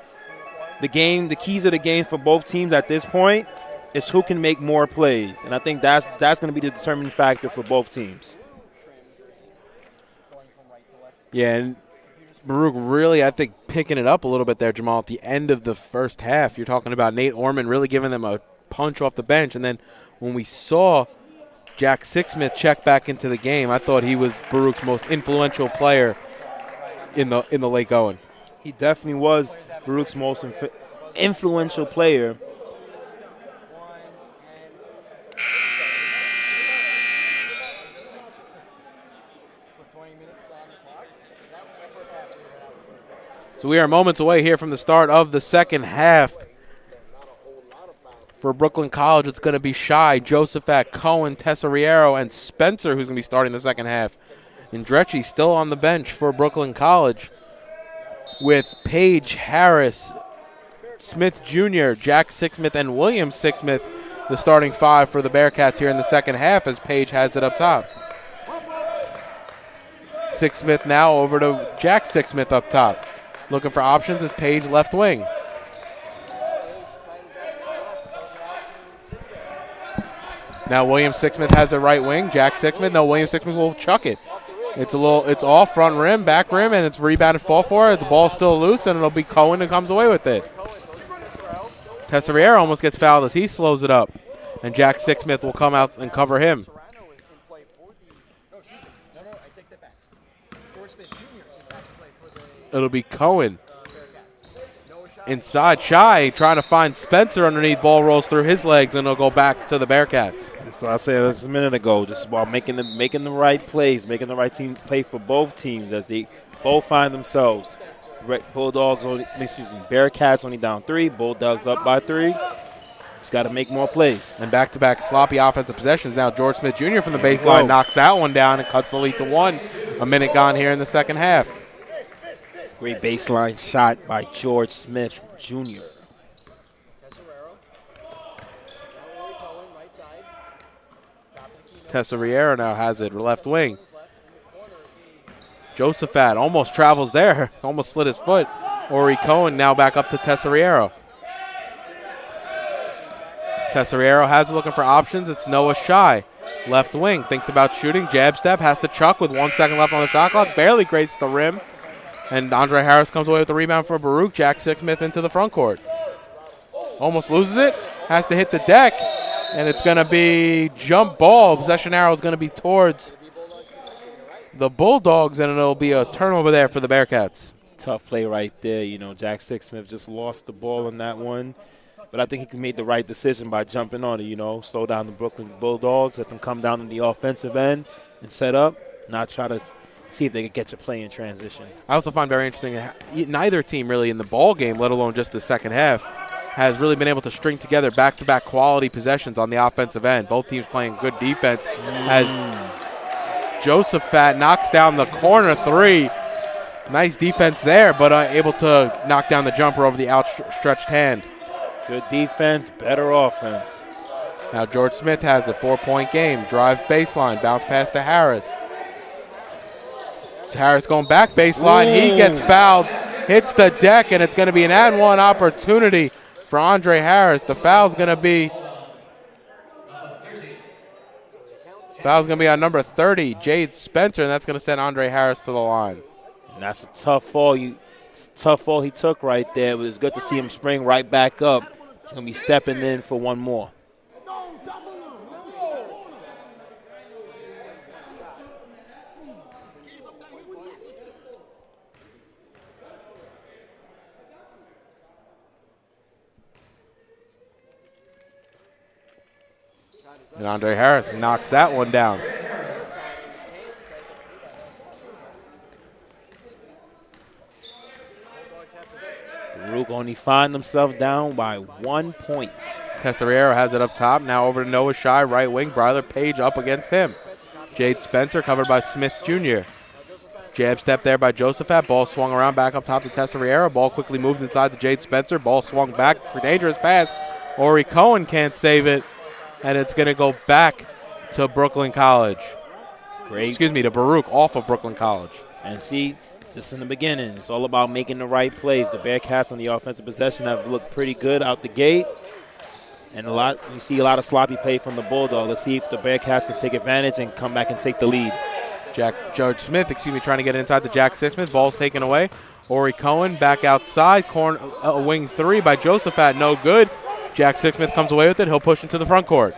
the keys of the game for both teams at this point is who can make more plays. And I think that's going to be the determining factor for both teams. Yeah, and Baruch really, I think, picking it up a little bit there, Jamal, at the end of the first half. You're talking about Nate Orman really giving them a punch off the bench. And then when we saw Jack Sixsmith check back into the game, I thought he was Baruch's most influential player in the late going. He definitely was Baruch's most influential player. So we are moments away here from the start of the second half. For Brooklyn College, it's going to be Shy, Josephat, Cohen, Tesoriero, and Spencer who's going to be starting the second half. And Drecci still on the bench for Brooklyn College with Page, Harris, Smith Jr., Jack Sixsmith, and William Sixsmith, the starting 5 for the Bearcats here in the second half as Page has it up top. Sixsmith now over to Jack Sixsmith up top. Looking for options is Page left wing. Now William Sixsmith has the right wing. Jack Sixsmith, no, William Sixsmith will chuck it. It's off front rim, back rim, and it's rebounded fall for it. The ball's still loose, and it'll be Cohen who comes away with it. Tesoriero almost gets fouled as he slows it up, and Jack Sixsmith will come out and cover him. It'll be Cohen. Inside, Shy trying to find Spencer underneath. Ball rolls through his legs, and it'll go back to the Bearcats. So I said this a minute ago, just about making the right plays, making the right team play for both teams as they both find themselves. Bearcats only down 3, Bulldogs up by 3. Just got to make more plays. And back-to-back sloppy offensive possessions. Now George Smith Jr. from the baseline knocks that one down and cuts the lead to 1. A minute gone here in the second half. Great baseline shot by George Smith Jr. Tesoriero now has it, left wing. Josephat almost travels there, almost slid his foot. Ori Cohen now back up to Tesoriero. Tesoriero has it, looking for options. It's Noah Shy. Left wing, thinks about shooting, jab step, has to chuck with 1 second left on the shot clock. Barely graces the rim. And Andre Harris comes away with the rebound for Baruch. Jack Sixsmith into the front court. Almost loses it, has to hit the deck. And it's going to be jump ball. Possession arrow is going to be towards the Bulldogs, and it'll be a turnover there for the Bearcats. Tough play right there. You know, Jack Sixsmith just lost the ball in that one. But I think he made the right decision by jumping on it, slow down the Brooklyn Bulldogs, let them come down on the offensive end and set up, not try to see if they could get your play in transition. I also find very interesting neither team really in the ball game, let alone just the second half, has really been able to string together back-to-back quality possessions on the offensive end. Both teams playing good defense as Josephat knocks down the corner 3. Nice defense there, but able to knock down the jumper over the outstretched hand. Good defense, better offense. Now George Smith has a 4-point game. Drive baseline, bounce pass to Harris. Harris going back baseline. He gets fouled hits the deck, and it's going to be an and one opportunity for Andre Harris. The foul's going to be on number 30, Jade Spencer, and that's going to send Andre Harris to the line. And that's a tough fall. It's a tough fall he took right there. It was good to see him spring right back up. He's going to be stepping in for one more. And Andre Harris knocks that one down. Baruch only find themselves down by 1 point. Tesoriero has it up top. Now over to Noah Shy, right wing. Bryler Page up against him. Jade Spencer covered by Smith Jr. Jab step there by Josephat. Ball swung around back up top to Tesoriero. Ball quickly moved inside to Jade Spencer. Ball swung back for dangerous pass. Ori Cohen can't save it. And it's going to go back to Brooklyn College. To Baruch off of Brooklyn College. And see, just in the beginning, it's all about making the right plays. The Bearcats on the offensive possession have looked pretty good out the gate. And you see a lot of sloppy play from the Bulldogs. Let's see if the Bearcats can take advantage and come back and take the lead. George Smith, trying to get inside the Jack Sixsmith. Ball's taken away. Ori Cohen back outside. Wing three by Josephat, no good. Jack Sixsmith comes away with it. He'll push into the front court.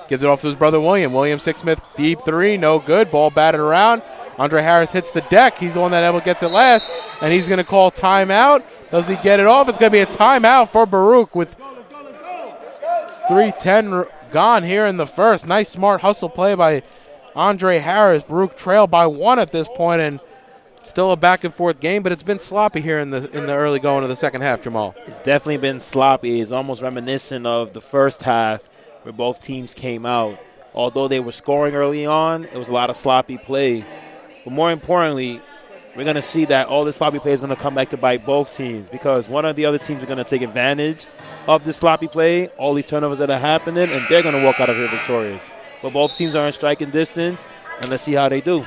Gives it off to his brother William. William Sixsmith, deep three, no good. Ball batted around. Andre Harris hits the deck. He's the one that ever gets it last, and he's going to call timeout. Does he get it off? It's going to be a timeout for Baruch with 3:10 gone here in the first. Nice, smart hustle play by Andre Harris. Baruch trailed by 1 at this point, and still a back-and-forth game, but it's been sloppy here in the early going of the second half, Jamal. It's definitely been sloppy. It's almost reminiscent of the first half where both teams came out. Although they were scoring early on, it was a lot of sloppy play. But more importantly, we're going to see that all the sloppy play is going to come back to bite both teams because one of the other teams are going to take advantage of this sloppy play, all these turnovers that are happening, and they're going to walk out of here victorious. But both teams are in striking distance, and let's see how they do.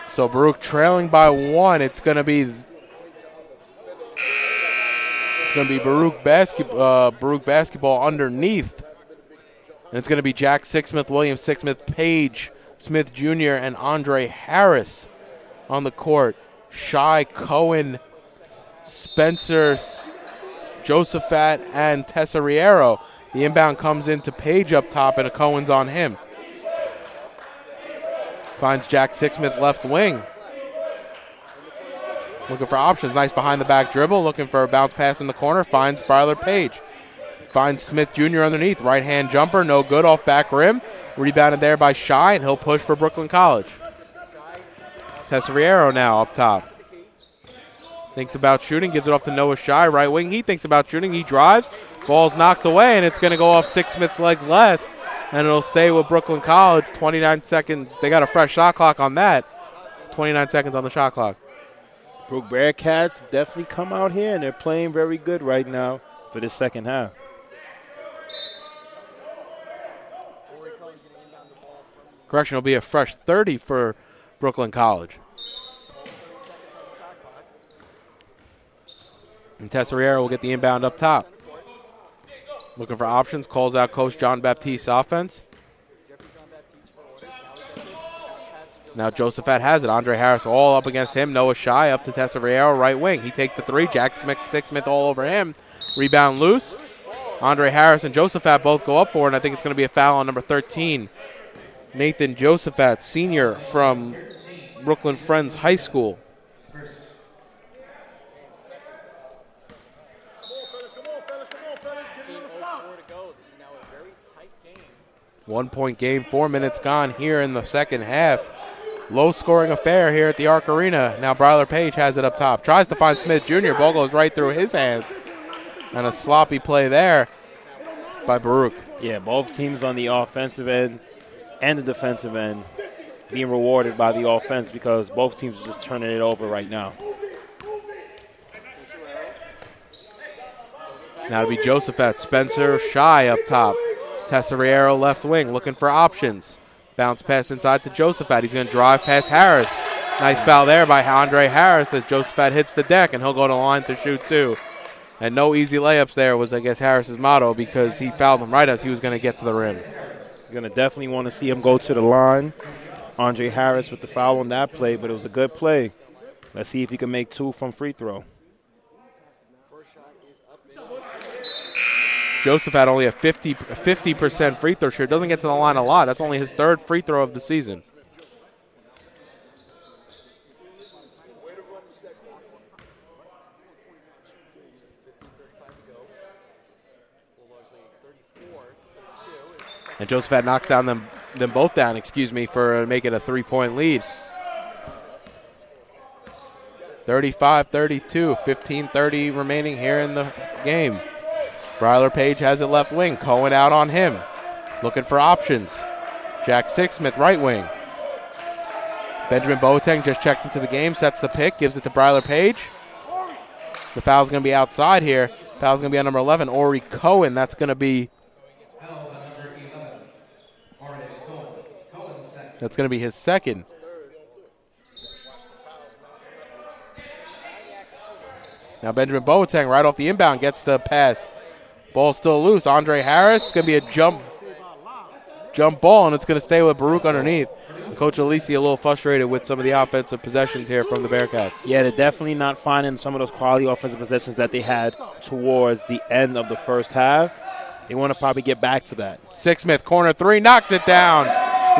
So Baruch trailing by 1. It's going to be Baruch basketball underneath. And it's going to be Jack Sixsmith, William Sixsmith, Page, Smith Jr., and Andre Harris on the court. Shy, Cohen, Spencer, Josephat, and Tesoriero. The inbound comes into Page up top, and a Cohen's on him. Finds Jack Sixsmith left wing. Looking for options. Nice behind-the-back dribble. Looking for a bounce pass in the corner. Finds Bryler Page. Finds Smith Jr. underneath. Right-hand jumper. No good off back rim. Rebounded there by Shy, and he'll push for Brooklyn College. Tesoriero now up top. Thinks about shooting. Gives it off to Noah Shy. Right wing. He thinks about shooting. He drives. Ball's knocked away, and it's going to go off Sixsmith's legs last. And it'll stay with Brooklyn College. 29 seconds. They got a fresh shot clock on that. 29 seconds on the shot clock. Baruch Bearcats definitely come out here, and they're playing very good right now for this second half. Correction, will be a fresh 30 for Brooklyn College. And Tesoriero will get the inbound up top. Looking for options, calls out Coach John Baptiste's offense. Now Josephat has it. Andre Harris all up against him. Noah Shy up to Tesoriero, right wing. He takes the three. Jack Sixsmith all over him. Rebound loose. Andre Harris and Josephat both go up for it, and I think it's going to be a foul on number 13. Nathan Josephat, senior from Brooklyn Friends High School. One-point game, 4 minutes gone here in the second half. Low-scoring affair here at the Arc Arena. Now Bryler Page has it up top. Tries to find Smith Jr. Ball goes right through his hands. And a sloppy play there by Baruch. Yeah, both teams on the offensive end and the defensive end being rewarded by the offense because both teams are just turning it over right now. Now it'll be Josephat, Spencer, Shy up top. Tesoriero left wing looking for options. Bounce pass inside to Josephat. He's going to drive past Harris. Nice foul there by Andre Harris as Josephat hits the deck, and he'll go to the line to shoot two. And no easy layups there was, I guess, Harris's motto, because he fouled him right as he was going to get to the rim. You're going to definitely want to see him go to the line. Andre Harris with the foul on that play, but it was a good play. Let's see if he can make two from free throw. Joseph had only a 50% free throw share. Doesn't get to the line a lot. That's only his third free throw of the season. And Josephat knocks down them both down, for making a three-point lead. 35-32, 15:30 remaining here in the game. Bryler Page has it left wing. Cohen out on him, looking for options. Jack Sixsmith right wing. Benjamin Boateng just checked into the game, sets the pick, gives it to Bryler Page. The foul's going to be outside here. Foul's going to be on number 11, Ori Cohen. That's going to be his second. Now Benjamin Boateng right off the inbound gets the pass. Ball still loose. Andre Harris, going to be a jump ball, and it's going to stay with Baruch underneath. And Coach Alisi a little frustrated with some of the offensive possessions here from the Bearcats. Yeah, they're definitely not finding some of those quality offensive possessions that they had towards the end of the first half. They want to probably get back to that. Sixsmith, corner three, knocks it down.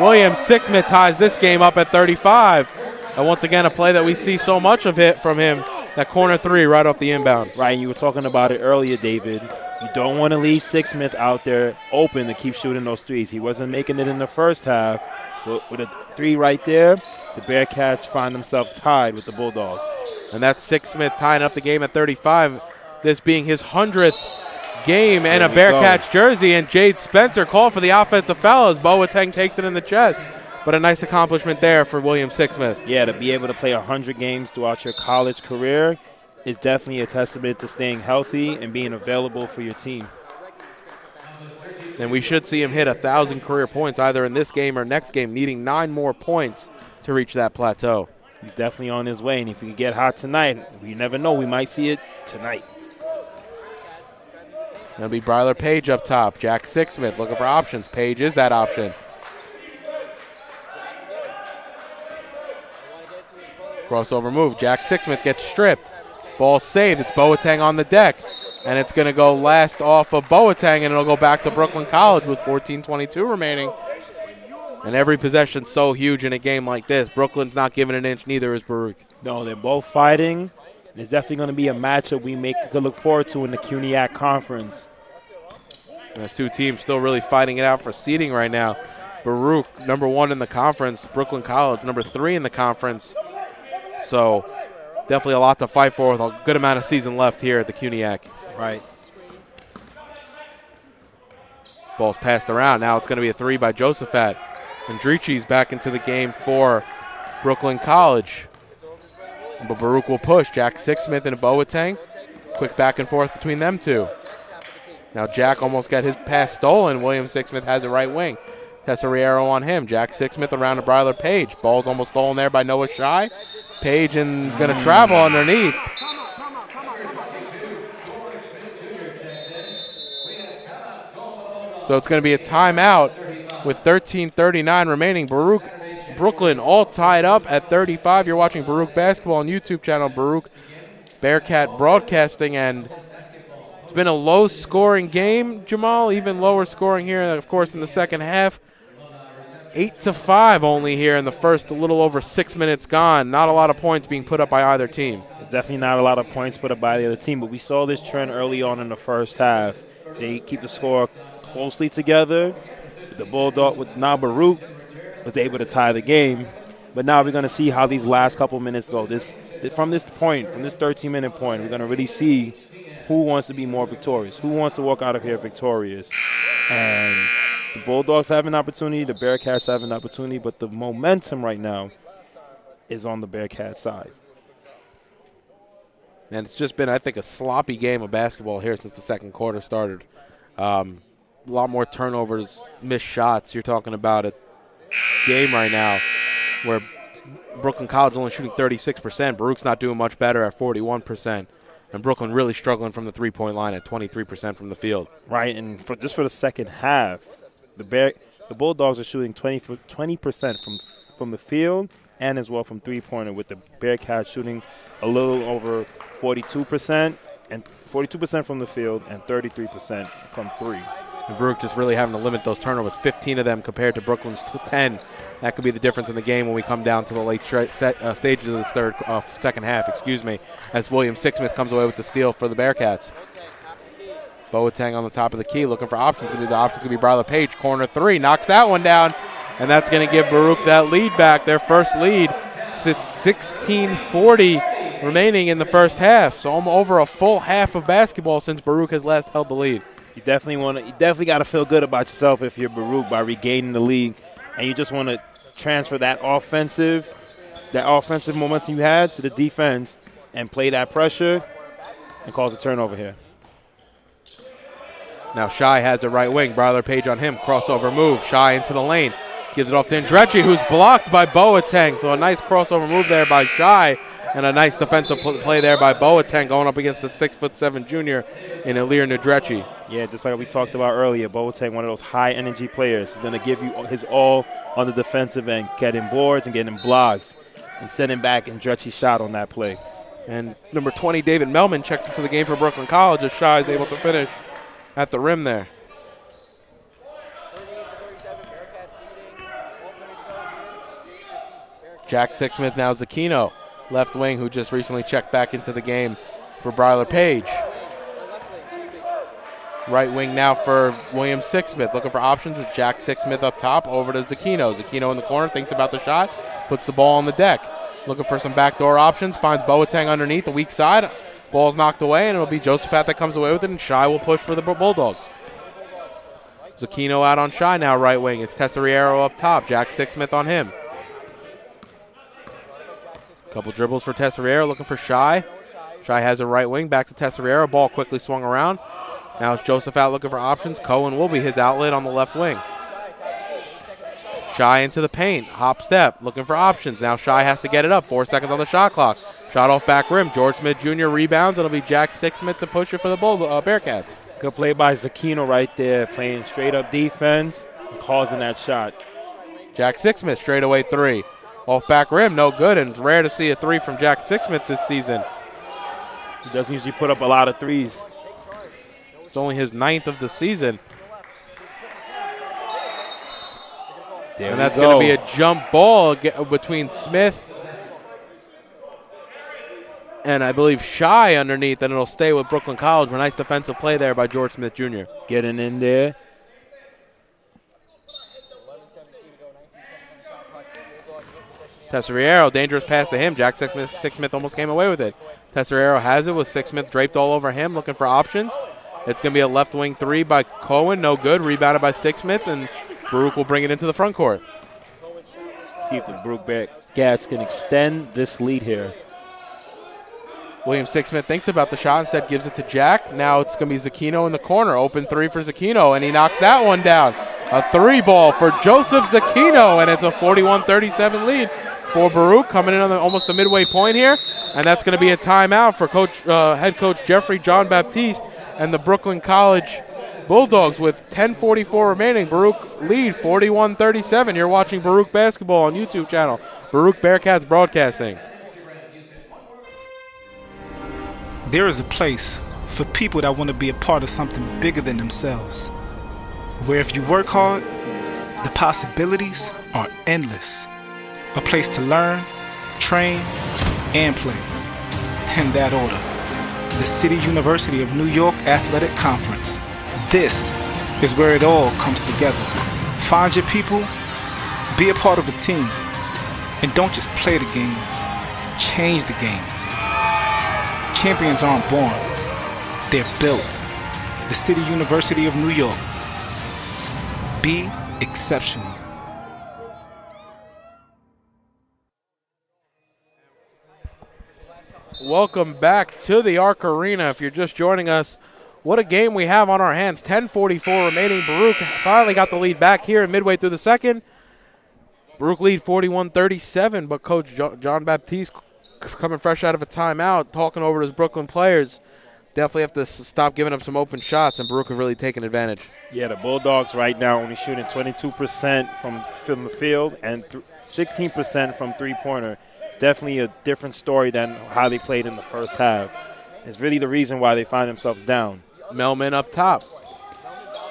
William Sixsmith ties this game up at 35. And once again, a play that we see so much of it from him, that corner three right off the inbound. Right, and you were talking about it earlier, David. You don't want to leave Sixsmith out there open to keep shooting those threes. He wasn't making it in the first half. With a three right there, the Bearcats find themselves tied with the Bulldogs. And that's Sixsmith tying up the game at 35, this being his 100th game and a Bearcats jersey. And Jade Spencer called for the offensive foul as Boateng takes it in the chest. But a nice accomplishment there for William Sixsmith. Yeah, to be able to play 100 games throughout your college career is definitely a testament to staying healthy and being available for your team. And we should see him hit 1,000 career points either in this game or next game, needing 9 more points to reach that plateau. He's definitely on his way, and if he can get hot tonight, you never know, we might see it tonight. That'll be Bryler Page up top. Jack Sixsmith looking for options. Page is that option. Crossover move. Jack Sixsmith gets stripped. Ball saved. It's Boateng on the deck. And it's going to go last off of Boateng, and it'll go back to Brooklyn College with 14:22 remaining. And every possession so huge in a game like this. Brooklyn's not giving an inch, neither is Baruch. No, they're both fighting. It's definitely going to be a matchup we could look forward to in the CUNYAC Conference. There's two teams still really fighting it out for seeding right now. Baruch, number 1 in the conference. Brooklyn College, number 3 in the conference. So definitely a lot to fight for with a good amount of season left here at the CUNYAC. Right. Ball's passed around. Now it's going to be a three by Josephat. And Drici's back into the game for Brooklyn College. But Baruch will push. Jack Sixsmith and Boateng. Quick back and forth between them two. Now Jack almost got his pass stolen. William Sixsmith has it right wing. Tesoriero on him. Jack Sixsmith around to Bryler Page. Ball's almost stolen there by Noah Shy. Page and going to travel underneath. So it's going to be a timeout with 13:39 remaining. Brooklyn all tied up at 35. You're watching Baruch Basketball on YouTube channel, Baruch Bearcat Broadcasting, and it's been a low-scoring game, Jamal, even lower scoring here, of course, in the second half. 8-5 only here in the first, a little over 6 minutes gone. Not a lot of points being put up by either team. There's definitely not a lot of points put up by the other team, but we saw this trend early on in the first half. They keep the score closely together. The Bulldog with Baruch was able to tie the game. But now we're going to see how these last couple minutes go. From this 13-minute point, we're going to really see who wants to be more victorious, who wants to walk out of here victorious. And the Bulldogs have an opportunity, the Bearcats have an opportunity, but the momentum right now is on the Bearcat side. And it's just been, I think, a sloppy game of basketball here since the second quarter started. A lot more turnovers, missed shots. You're talking about a game right now where Brooklyn College only shooting 36%. Baruch's not doing much better at 41%. And Brooklyn really struggling from the three-point line at 23% from the field. Right, and just for the second half, the Bulldogs are shooting 20% from the field and as well from three-pointer, with the Bearcats shooting a little over 42% and 42% from the field and 33% from three. And Baruch just really having to limit those turnovers, 15 of them compared to Brooklyn's 10. That could be the difference in the game when we come down to the late stages of this second half, as William Sixsmith comes away with the steal for the Bearcats. Boateng on the top of the key looking for options. The options going to be Bryler Page, corner three, knocks that one down, and that's going to give Baruch that lead back, their first lead. It's 16:40 remaining in the first half, so I'm over a full half of basketball since Baruch has last held the lead. You definitely got to feel good about yourself if you're Baruch by regaining the lead, and you just want to transfer that offensive momentum you had to the defense and play that pressure and cause a turnover here. Now Shai has the right wing. Bryler Page on him. Crossover move. Shai into the lane. Gives it off to Andretti, who's blocked by Boateng. So a nice crossover move there by Shai, and a nice defensive play there by Boateng going up against the 6'7" junior in Ilir Nadrechi. Yeah, just like we talked about earlier, Boateng, one of those high-energy players. He's going to give you his all on the defensive end, getting boards and getting blocks and sending back Andretti's shot on that play. And number 20, David Melman, checked into the game for Brooklyn College as Shai is able to finish at the rim there. Jack Sixsmith, now Zucchino, left wing, who just recently checked back into the game for Bryler Page. Right wing now for William Sixsmith. Looking for options with Jack Sixsmith up top, over to Zucchino. Zucchino in the corner, thinks about the shot, puts the ball on the deck. Looking for some backdoor options, finds Boateng underneath the weak side. Ball's knocked away, and it'll be Josephat that comes away with it, and Shai will push for the Bulldogs. Zucchino out on Shai now, right wing. It's Tesoriero up top. Jack Sixsmith on him. Couple dribbles for Tesoriero, looking for Shai. Shai has a right wing, back to Tesoriero. Ball quickly swung around. Now it's Josephat looking for options. Cohen will be his outlet on the left wing. Shai into the paint, hop step, looking for options. Now Shai has to get it up. 4 seconds on the shot clock. Shot off back rim. George Smith Jr. rebounds. It'll be Jack Sixsmith to push it for the Bearcats. Good play by Zucchino right there, playing straight up defense and causing that shot. Jack Sixsmith straight away three. Off back rim, no good, and it's rare to see a three from Jack Sixsmith this season. He doesn't usually put up a lot of threes. It's only his 9th of the season. And that's going to be a jump ball between Smith and I believe Shai underneath, and it'll stay with Brooklyn College. A nice defensive play there by George Smith Jr. Getting in there. Tesoriero, dangerous pass to him. Jack Sixsmith almost came away with it. Tesoriero has it with Sixsmith draped all over him, looking for options. It's going to be a left wing three by Cohen, no good. Rebounded by Sixsmith, and Baruch will bring it into the front court. See if the Baruch Bearcats can extend this lead here. William Sixsmith thinks about the shot, instead gives it to Jack. Now it's going to be Zucchino in the corner. Open three for Zucchino, and he knocks that one down. A three ball for Joseph Zucchino, and it's a 41-37 lead for Baruch, coming in on almost the midway point here. And that's going to be a timeout for head coach Jeffrey John Baptiste and the Brooklyn College Bulldogs with 10:44 remaining. Baruch lead 41-37. You're watching Baruch Basketball on YouTube channel. Baruch Bearcats Broadcasting. There is a place for people that want to be a part of something bigger than themselves, where if you work hard, the possibilities are endless. A place to learn, train, and play. In that order, the City University of New York Athletic Conference. This is where it all comes together. Find your people, be a part of a team, and don't just play the game, change the game. Champions aren't born, they're built. The City University of New York. Be exceptional. Welcome back to the Arc Arena. If you're just joining us, what a game we have on our hands. 10:44 remaining. Baruch finally got the lead back here midway through the second. Baruch lead 41-37, but Coach John Baptiste coming fresh out of a timeout, talking over to his Brooklyn players. Definitely have to stop giving up some open shots, and Baruch have really taken advantage. Yeah, the Bulldogs right now only shooting 22% from the field and 16% from three-pointer. It's definitely a different story than how they played in the first half. It's really the reason why they find themselves down. Melman up top.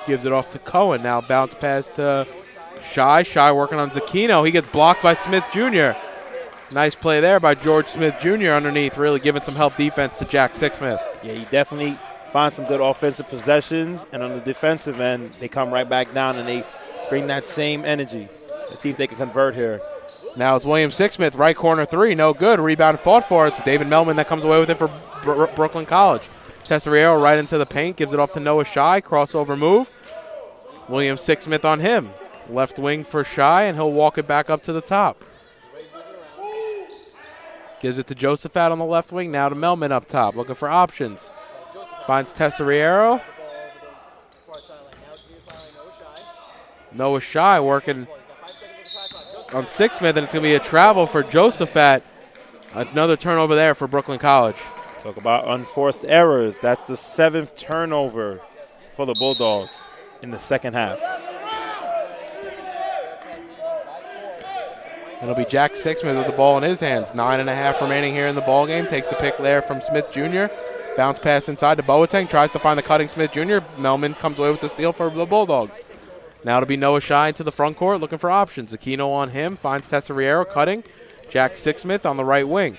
Gives it off to Cohen. Now bounce pass to Shy. Shy working on Zucchino. He gets blocked by Smith Jr. Nice play there by George Smith Jr. underneath, really giving some help defense to Jack Sixsmith. Yeah, he definitely finds some good offensive possessions, and on the defensive end, they come right back down and they bring that same energy. Let's see if they can convert here. Now it's William Sixsmith, right corner three, no good. Rebound fought for it. It's David Melman that comes away with it for Brooklyn College. Tesoriero right into the paint, gives it off to Noah Shy, crossover move. William Sixsmith on him. Left wing for Shy, and he'll walk it back up to the top. Gives it to Josephat on the left wing, now to Melman up top, looking for options. Finds Tesoriero. Noah Shy working on Sixsmith, and it's going to be a travel for Josephat. Another turnover there for Brooklyn College. Talk about unforced errors. That's the 7th turnover for the Bulldogs in the second half. It'll be Jack Sixsmith with the ball in his hands. 9.5 remaining here in the ball game. Takes the pick there from Smith Jr. Bounce pass inside to Boateng. Tries to find the cutting Smith Jr. Melman comes away with the steal for the Bulldogs. Now it'll be Noah Shy into the front court looking for options. Aquino on him. Finds Tesoriero cutting. Jack Sixsmith on the right wing.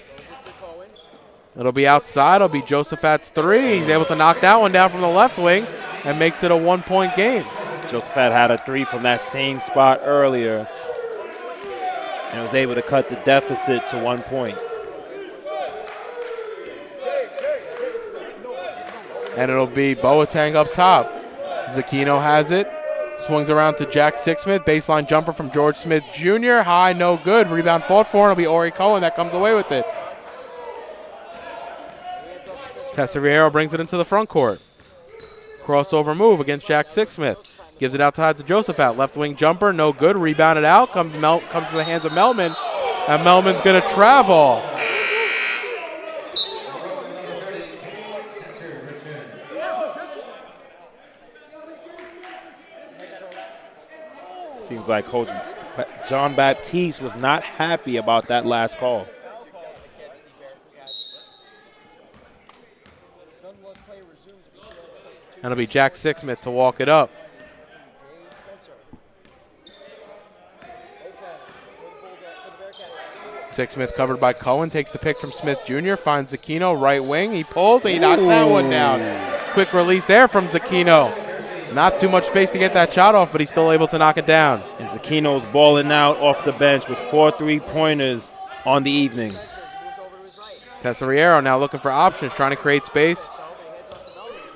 It'll be outside. It'll be Josephat's three. He's able to knock that one down from the left wing and makes it a 1-point game. Josephat had a three from that same spot earlier and was able to cut the deficit to 1 point. And it'll be Boateng up top. Zucchino has it. Swings around to Jack Sixsmith. Baseline jumper from George Smith Jr. High, no good. Rebound fought for, and it'll be Ori Cohen that comes away with it. Tesoriero brings it into the front court. Crossover move against Jack Sixsmith. Gives it outside to Josephat. Left wing jumper, no good. Rebounded out. Comes to the hands of Melman. And Melman's going to travel. Seems like Coach John Baptiste was not happy about that last call. And it'll be Jack Sixsmith to walk it up. Sixsmith covered by Cohen. Takes the pick from Smith Jr. Finds Zucchino, right wing. He pulls, and he knocks that one down. Quick release there from Zucchino. Not too much space to get that shot off, but he's still able to knock it down. And Zucchino's balling out off the bench with 4 3-pointers on the evening. Tesoriero now looking for options, trying to create space.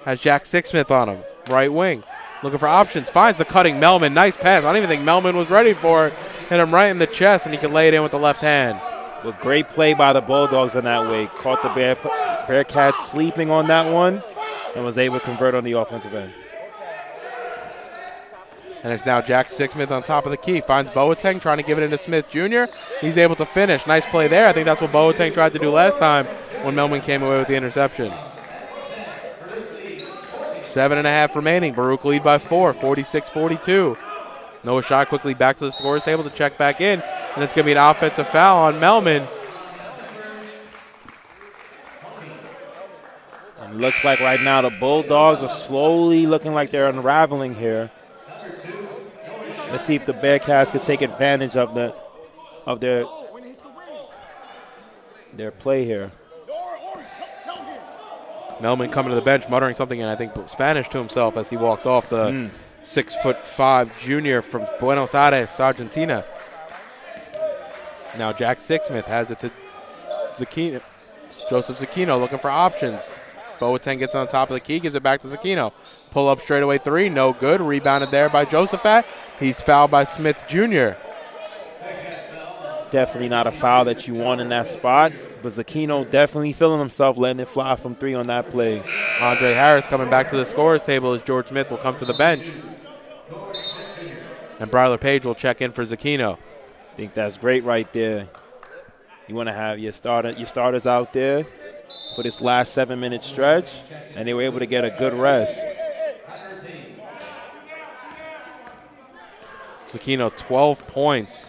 Has Jack Sixsmith on him, right wing. Looking for options, finds the cutting Melman. Nice pass. I don't even think Melman was ready for it. Hit him right in the chest, and he can lay it in with the left hand. With great play by the Bulldogs in that way. Caught the Bearcats sleeping on that one and was able to convert on the offensive end. And it's now Jack Sixsmith on top of the key. Finds Boateng, trying to give it into Smith Jr. He's able to finish. Nice play there. I think that's what Boateng tried to do last time when Melman came away with the interception. 7.5 remaining. Baruch lead by 4, 46-42. Noah Shy quickly back to the scorer's table to check back in. And it's going to be an offensive foul on Melman. And looks like right now the Bulldogs are slowly looking like they're unraveling here. Let's see if the Bearcats could take advantage of their play here. Melman coming to the bench, muttering something in, I think, Spanish to himself as he walked off. The 6'5" junior from Buenos Aires, Argentina. Now Jack Sixsmith has it to Zucchino. Joseph Zucchino looking for options. Boateng gets on top of the key, gives it back to Zucchino. Pull up straightaway three, no good. Rebounded there by Josephat. He's fouled by Smith Jr. Definitely not a foul that you want in that spot, but Zucchino definitely feeling himself letting it fly from three on that play. Andre Harris coming back to the scorer's table as George Smith will come to the bench. And Bryler Page will check in for Zucchino. think that's great right there. You want to have your starters out there for this last 7-minute stretch, and they were able to get a good rest. Aquino, 12 points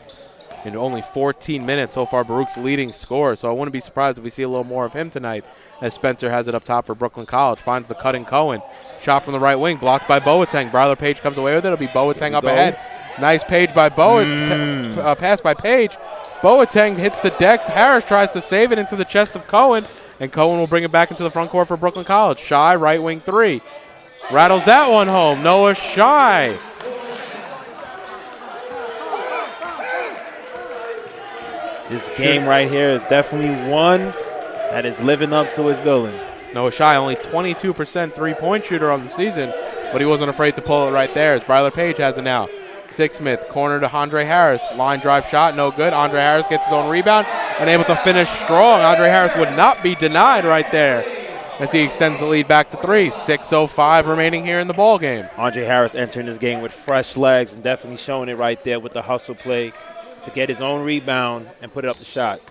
in only 14 minutes. So far, Baruch's leading scorer, so I wouldn't be surprised if we see a little more of him tonight as Spencer has it up top for Brooklyn College. Finds the cutting Cohen. Shot from the right wing, blocked by Boateng. Bryler Page comes away with it. It'll be Boateng up ahead. Nice Page by pass by Page. Boateng hits the deck. Harris tries to save it into the chest of Cohen, and Cohen will bring it back into the front court for Brooklyn College. Shy, right wing three. Rattles that one home. Noah Shy. This game right here is definitely one that is living up to his billing. Noah Shy, only 22% three-point shooter on the season, but he wasn't afraid to pull it right there as Bryler Page has it now. Sixsmith, corner to Andre Harris. Line drive shot, no good. Andre Harris gets his own rebound and able to finish strong. Andre Harris would not be denied right there as he extends the lead back to 3. 6:05 remaining here in the ball game. Andre Harris entering this game with fresh legs and definitely showing it right there with the hustle play to get his own rebound and put it up the shot.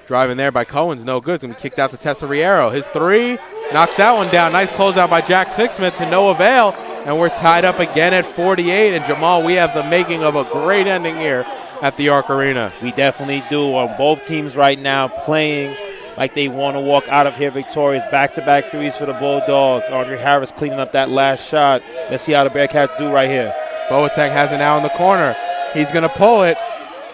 Driving there by Cohen's no good. It's going to be kicked out to Tesoriero. His three knocks that one down. Nice closeout by Jack Sixsmith to no avail. And we're tied up again at 48. And Jamal, we have the making of a great ending here at the Arc Arena. We definitely do. On both teams right now playing like they want to walk out of here victorious. Back-to-back threes for the Bulldogs. Andre Harris cleaning up that last shot. Let's see how the Bearcats do right here. Boateng has it now in the corner. He's going to pull it.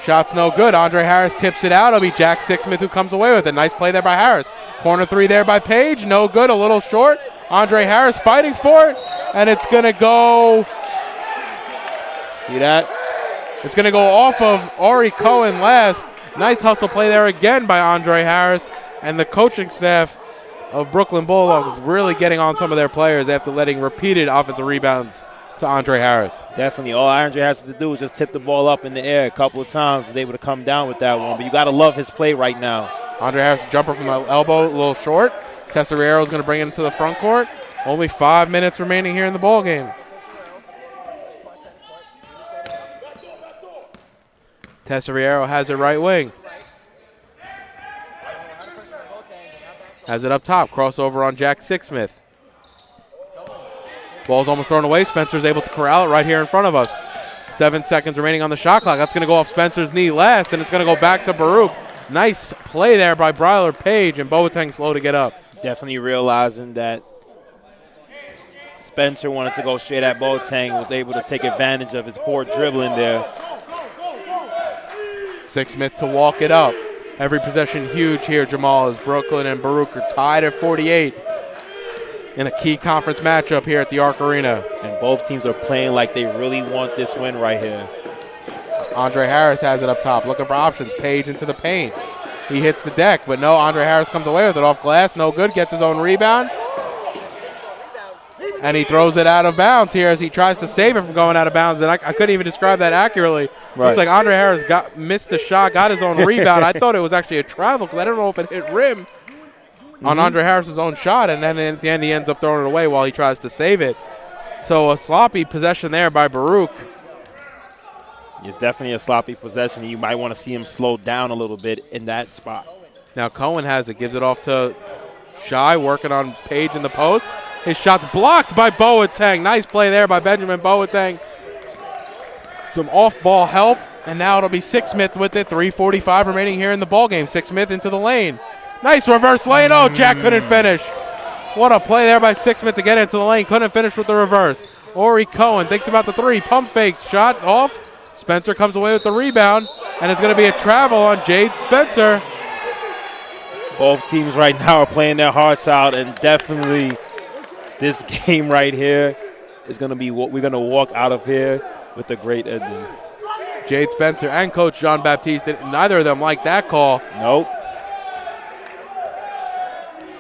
Shot's no good. Andre Harris tips it out. It'll be Jack Sixsmith who comes away with it. Nice play there by Harris. Corner three there by Page. No good. A little short. Andre Harris fighting for it. And it's going to go. See that? It's going to go off of Ari Cohen last. Nice hustle play there again by Andre Harris. And the coaching staff of Brooklyn Bulldogs really getting on some of their players after letting repeated offensive rebounds to Andre Harris. Definitely. All Andre has to do is just tip the ball up in the air a couple of times. Was able to come down with that one. But you got to love his play right now. Andre Harris, jumper from the elbow, a little short. Tesoriero is going to bring it into the front court. Only 5 minutes remaining here in the ball game. Tesoriero has it right wing. Has it up top. Crossover on Jack Sixsmith. Ball's almost thrown away. Spencer's able to corral it right here in front of us. 7 seconds remaining on the shot clock. That's going to go off Spencer's knee last, and it's going to go back to Baruch. Nice play there by Bryler Page, and Boateng slow to get up. Definitely realizing that Spencer wanted to go straight at Boateng, was able to take advantage of his poor dribbling there. Sixsmith to walk it up. Every possession huge here, Jamal, as Brooklyn and Baruch are tied at 48 in a key conference matchup here at the Arc Arena. And both teams are playing like they really want this win right here. Andre Harris has it up top, looking for options. Page into the paint. He hits the deck, but no, Andre Harris comes away with it off glass. No good, gets his own rebound. And he throws it out of bounds here as he tries to save it from going out of bounds. And I couldn't even describe that accurately. Right. Looks like Andre Harris missed the shot, got his own rebound. I thought it was actually a travel because I don't know if it hit rim on Andre Harris's own shot. And then at the end, he ends up throwing it away while he tries to save it. So a sloppy possession there by Baruch. It's definitely a sloppy possession. You might want to see him slow down a little bit in that spot. Now Cohen has it, gives it off to Shy, working on Page in the post. His shot's blocked by Boateng. Nice play there by Benjamin Boateng. Some off-ball help, and now it'll be Sixsmith with it. 3:45 remaining here in the ballgame. Sixsmith into the lane. Nice reverse lane. Oh, Jack couldn't finish. What a play there by Sixsmith to get into the lane. Couldn't finish with the reverse. Ori Cohen thinks about the three. Pump fake. Shot off. Spencer comes away with the rebound, and it's going to be a travel on Jade Spencer. Both teams right now are playing their hearts out, and definitely this game right here is going to be what we're going to walk out of here with a great ending. Jade Spencer and Coach Jean Baptiste, neither of them like that call. Nope.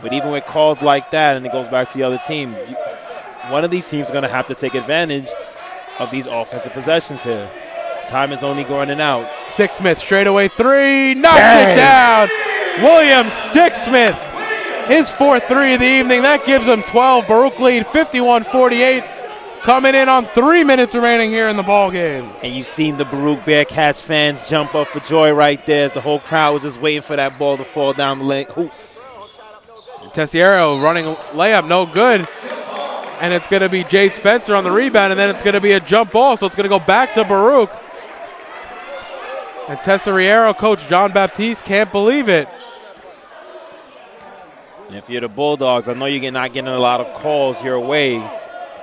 But even with calls like that, and it goes back to the other team, one of these teams is going to have to take advantage of these offensive possessions here. Time is only going out. Sixsmith, straightaway three, knocks it down. William Sixsmith, his fourth three of the evening. That gives him 12. Baruch lead 51-48. coming in on 3 minutes remaining here in the ball game. And you've seen the Baruch Bearcats fans jump up for joy right there as the whole crowd was just waiting for that ball to fall down the lane. Tessiero running layup, no good. And it's going to be Jade Spencer on the rebound, and then it's going to be a jump ball, so it's going to go back to Baruch. And Tesseriero, Coach John Baptiste, can't believe it. And if you're the Bulldogs, I know you're not getting a lot of calls your way.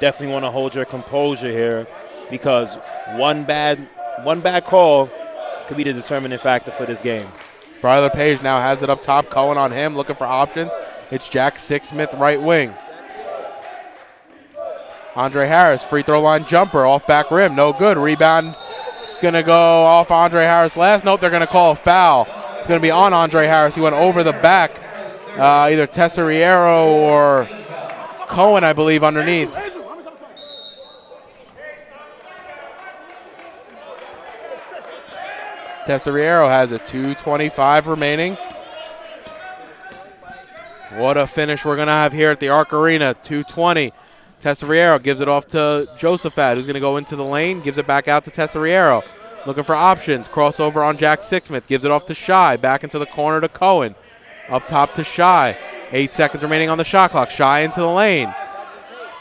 Definitely want to hold your composure here because one bad call could be the determining factor for this game. Bryler Page now has it up top. Cohen on him, looking for options. It's Jack Sixsmith, right wing. Andre Harris, free throw line jumper, off back rim, no good. Rebound, it's going to go off Andre Harris last. Nope, they're going to call a foul. It's going to be on Andre Harris. He went over the back. Either Tesseriero or Cohen, I believe, underneath. Tesseriero has a 2:25 remaining. What a finish we're going to have here at the Arc Arena. 2:20. Tesseriero gives it off to Josephat, who's going to go into the lane, gives it back out to Tesseriero. Looking for options. Crossover on Jack Sixsmith. Gives it off to Shy. Back into the corner to Cohen. Up top to Shy. 8 seconds remaining on the shot clock. Shy into the lane.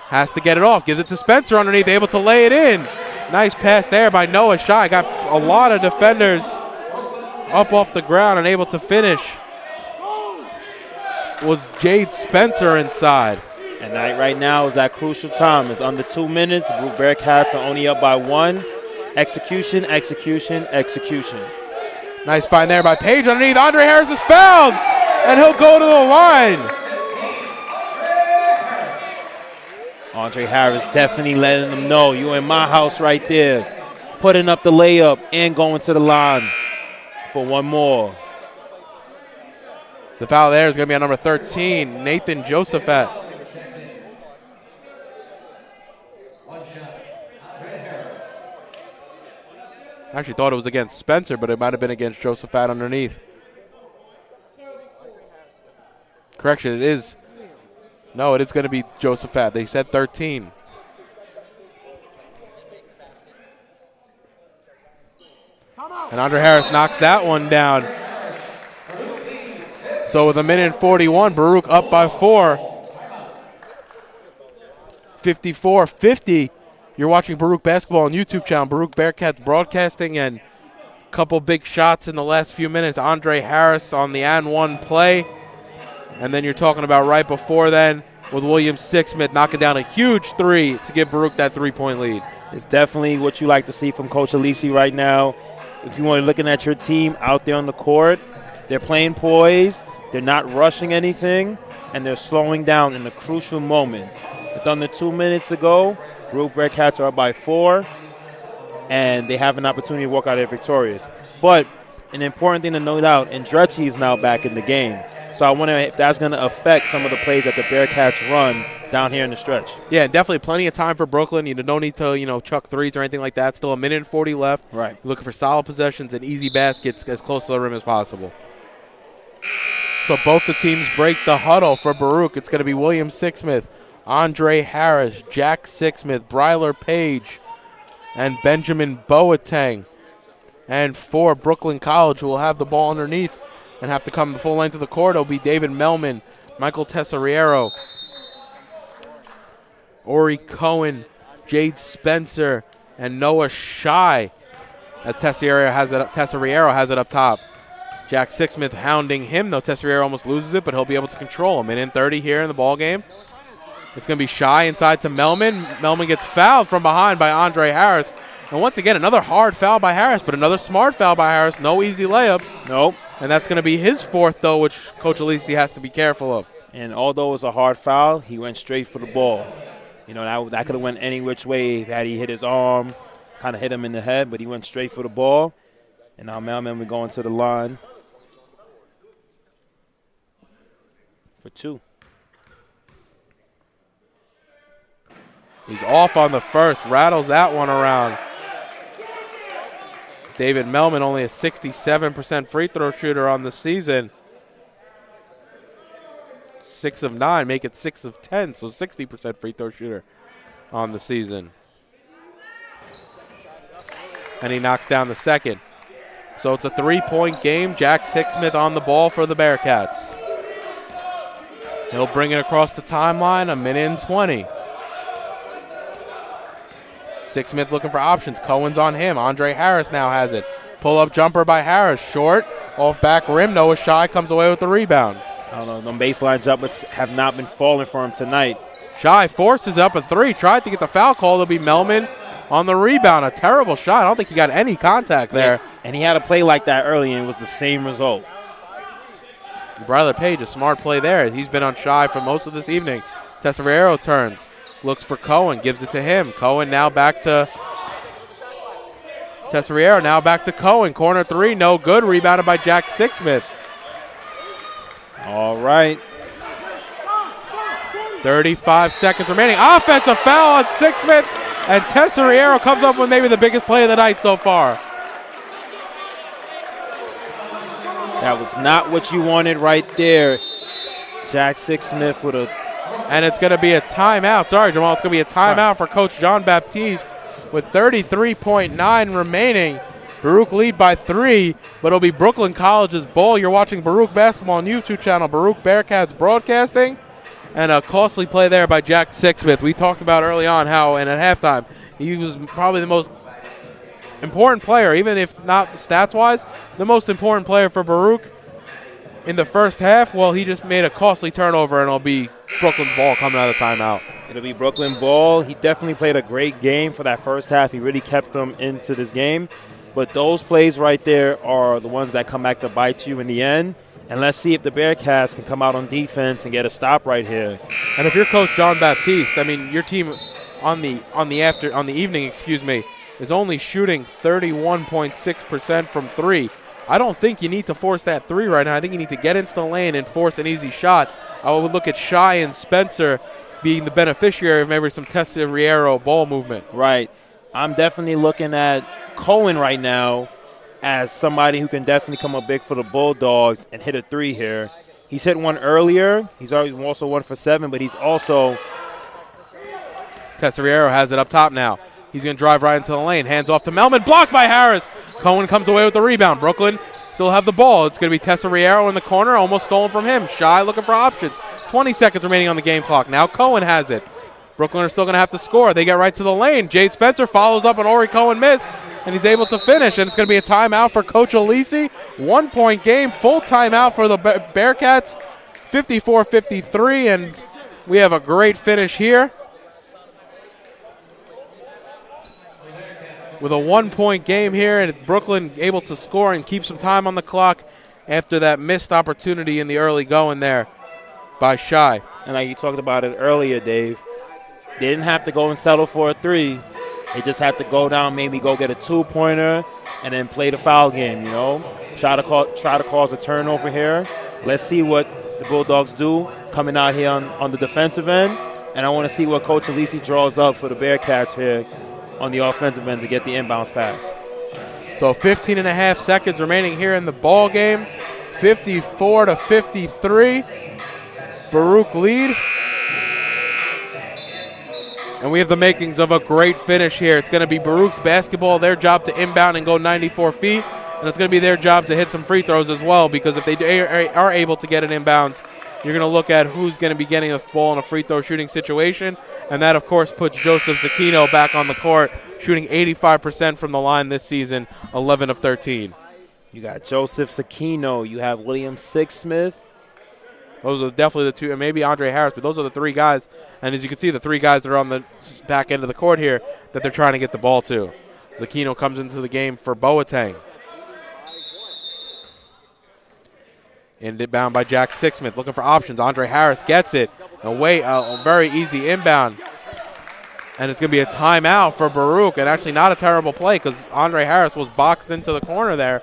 Has to get it off. Gives it to Spencer underneath. Able to lay it in. Nice pass there by Noah Shy. Got a lot of defenders up off the ground and able to finish. Was Jade Spencer inside. And right now is that crucial time. It's under 2 minutes. The Baruch Bearcats are only up by 1. Execution, execution, execution. Nice find there by Page underneath. Andre Harris is fouled, and he'll go to the line. Andre Harris definitely letting them know, you in my house right there. Putting up the layup and going to the line for one more. The foul there is going to be on number 13, Nathan Josephat. I actually thought it was against Spencer, but it might have been against Josephat underneath. Correction, it is. No, it is going to be Josephat. They said 13. And Andre Harris knocks that one down. So with 1:41, Baruch up by 4. 54-50. You're watching Baruch basketball on YouTube channel. Baruch Bearcats broadcasting, and a couple big shots in the last few minutes. Andre Harris on the and one play. And then you're talking about right before then with William Sixsmith knocking down a huge three to give Baruch that 3-point lead. It's definitely what you like to see from Coach Alisi right now. If you want to looking at your team out there on the court, they're playing poised, they're not rushing anything, and they're slowing down in the crucial moments. With under 2 minutes to go, Baruch Bearcats are up by 4, and they have an opportunity to walk out there victorious. But an important thing to note out, Andretti is now back in the game. So I wonder if that's going to affect some of the plays that the Bearcats run down here in the stretch. Yeah, definitely plenty of time for Brooklyn. You don't need to, chuck threes or anything like that. Still 1:40 left. Right. You're looking for solid possessions and easy baskets as close to the rim as possible. So both the teams break the huddle for Baruch. It's going to be William Sixsmith, Andre Harris, Jack Sixsmith, Bryler Page, and Benjamin Boateng. And for Brooklyn College, who will have the ball underneath and have to come the full length of the court, it'll be David Melman, Michael Tesseriero, Ori Cohen, Jade Spencer, and Noah Shy. Tesseriero has it up top. Jack Sixsmith hounding him, though Tesseriero almost loses it, but he'll be able to control him. 1:30 here in the ball game. It's going to be Shy inside to Melman. Melman gets fouled from behind by Andre Harris. And once again, another hard foul by Harris, but another smart foul by Harris. No easy layups. Nope. And that's going to be his fourth, though, which Coach Alisi has to be careful of. And although it was a hard foul, he went straight for the ball. That could have went any which way had he hit his arm, kind of hit him in the head, but he went straight for the ball. And now Melman, we're going to the line for 2. He's off on the first, rattles that one around. David Melman, only a 67% free throw shooter on the season. 6 of 9, make it 6 of 10, so 60% free throw shooter. on the season. And he knocks down the second. So it's a 3-point game. Jack Sixsmith on the ball for the Bearcats. He'll bring it across the timeline, 1:20. Sixsmith looking for options. Cohen's on him. Andre Harris now has it. Pull-up jumper by Harris. Short, off back rim. Noah Shy comes away with the rebound. I don't know. Them baseline jumpers have not been falling for him tonight. Shy forces up a three. Tried to get the foul call. It'll be Melman on the rebound. A terrible shot. I don't think he got any contact there. And he had a play like that early, and it was the same result. Bradley Page, a smart play there. He's been on Shy for most of this evening. Tesoriero turns. Looks for Cohen. Gives it to him. Cohen now back to Tesoriero. Now back to Cohen. Corner three. No good. Rebounded by Jack Sixsmith. All right. 35 seconds remaining. Offensive foul on Sixsmith. And Tesoriero comes up with maybe the biggest play of the night so far. That was not what you wanted right there. Jack Sixsmith with a... And it's going to be a timeout. Sorry, Jamal. It's going to be a timeout for Coach John Baptiste with 33.9 remaining. Baruch lead by 3, but it'll be Brooklyn College's ball. You're watching Baruch Basketball on YouTube channel, Baruch Bearcats Broadcasting. And a costly play there by Jack Sixsmith. We talked about early on how, and at halftime, he was probably the most important player, even if not stats-wise, the most important player for Baruch in the first half. Well, he just made a costly turnover, and it'll be Brooklyn ball coming out of the timeout. It'll be Brooklyn ball. He definitely played a great game for that first half. He really kept them into this game. But those plays right there are the ones that come back to bite you in the end. And let's see if the Bearcats can come out on defense and get a stop right here. And if you're Coach John Baptiste, I mean, your team on the evening, is only shooting 31.6% from 3. I don't think you need to force that 3 right now. I think you need to get into the lane and force an easy shot. I would look at Shy and Spencer being the beneficiary of maybe some Tesoriero ball movement. Right. I'm definitely looking at Cohen right now as somebody who can definitely come up big for the Bulldogs and hit a 3 here. He's hit one earlier. He's always also 1 for 7, but he's also... Tesoriero has it up top now. He's going to drive right into the lane. Hands off to Melman. Blocked by Harris. Cohen comes away with the rebound. Brooklyn still have the ball. It's going to be Tesoriero in the corner. Almost stolen from him. Shy looking for options. 20 seconds remaining on the game clock. Now Cohen has it. Brooklyn are still going to have to score. They get right to the lane. Jade Spencer follows up an Ori Cohen miss, and he's able to finish. And it's going to be a timeout for Coach Alisi. 1-point game. Full timeout for the Bearcats. 54-53, and we have a great finish here. With a 1-point game here, and Brooklyn able to score and keep some time on the clock after that missed opportunity in the early going there by Shy. And like you talked about it earlier, Dave, they didn't have to go and settle for a 3. They just had to go down, maybe go get a 2-pointer, and then play the foul game, you know. Try to cause a turnover here. Let's see what the Bulldogs do coming out here on the defensive end. And I want to see what Coach Alisi draws up for the Bearcats here on the offensive end to get the inbounds pass. So 15 and a half seconds remaining here in the ball game. 54-53. Baruch lead. And we have the makings of a great finish here. It's going to be Baruch's basketball, their job to inbound and go 94 feet. And it's going to be their job to hit some free throws as well, because if they are able to get an inbounds, you're going to look at who's going to be getting the ball in a free throw shooting situation. And that, of course, puts Joseph Zucchino back on the court, shooting 85% from the line this season, 11 of 13. You got Joseph Zucchino. You have William Sixsmith. Those are definitely the two, and maybe Andre Harris, but those are the 3 guys. And as you can see, the 3 guys that are on the back end of the court here that they're trying to get the ball to. Zucchino comes into the game for Boateng. Inbound by Jack Sixsmith, looking for options. Andre Harris gets it. A very easy inbound. And it's going to be a timeout for Baruch, and actually not a terrible play because Andre Harris was boxed into the corner there.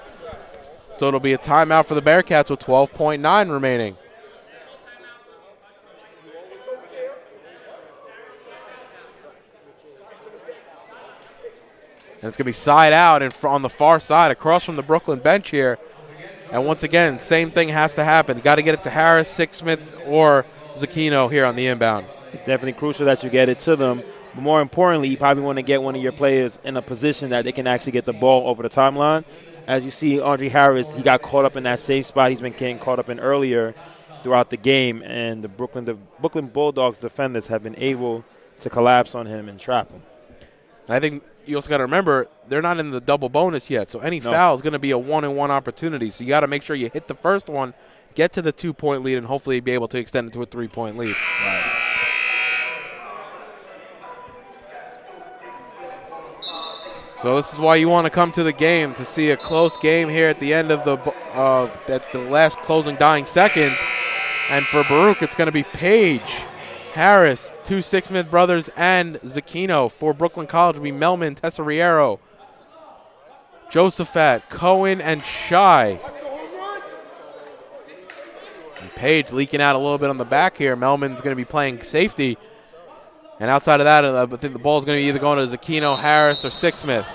So it'll be a timeout for the Bearcats with 12.9 remaining. And it's going to be side out on the far side across from the Brooklyn bench here. And once again, same thing has to happen. You got to get it to Harris, Sixsmith, or Zucchino here on the inbound. It's definitely crucial that you get it to them. But more importantly, you probably want to get one of your players in a position that they can actually get the ball over the timeline. As you see, Andre Harris, he got caught up in that safe spot he's been getting caught up in earlier throughout the game, and the Brooklyn Bulldogs defenders have been able to collapse on him and trap him. I think you also got to remember they're not in the double bonus yet, so any foul is going to be a 1-and-1 opportunity. So you got to make sure you hit the first one, get to the 2-point lead, and hopefully be able to extend it to a 3-point lead. Right. So this is why you want to come to the game, to see a close game here at the end of at the last closing dying seconds. And for Baruch, it's going to be Page, Harris, 2 Sixsmith brothers, and Zucchino. For Brooklyn College will be Melman, Tesoriero, Josephat, Cohen, and Shy. And Page leaking out a little bit on the back here. Melman's going to be playing safety. And outside of that, I think the ball is going to be either going to Zucchino, Harris, or Sixsmith.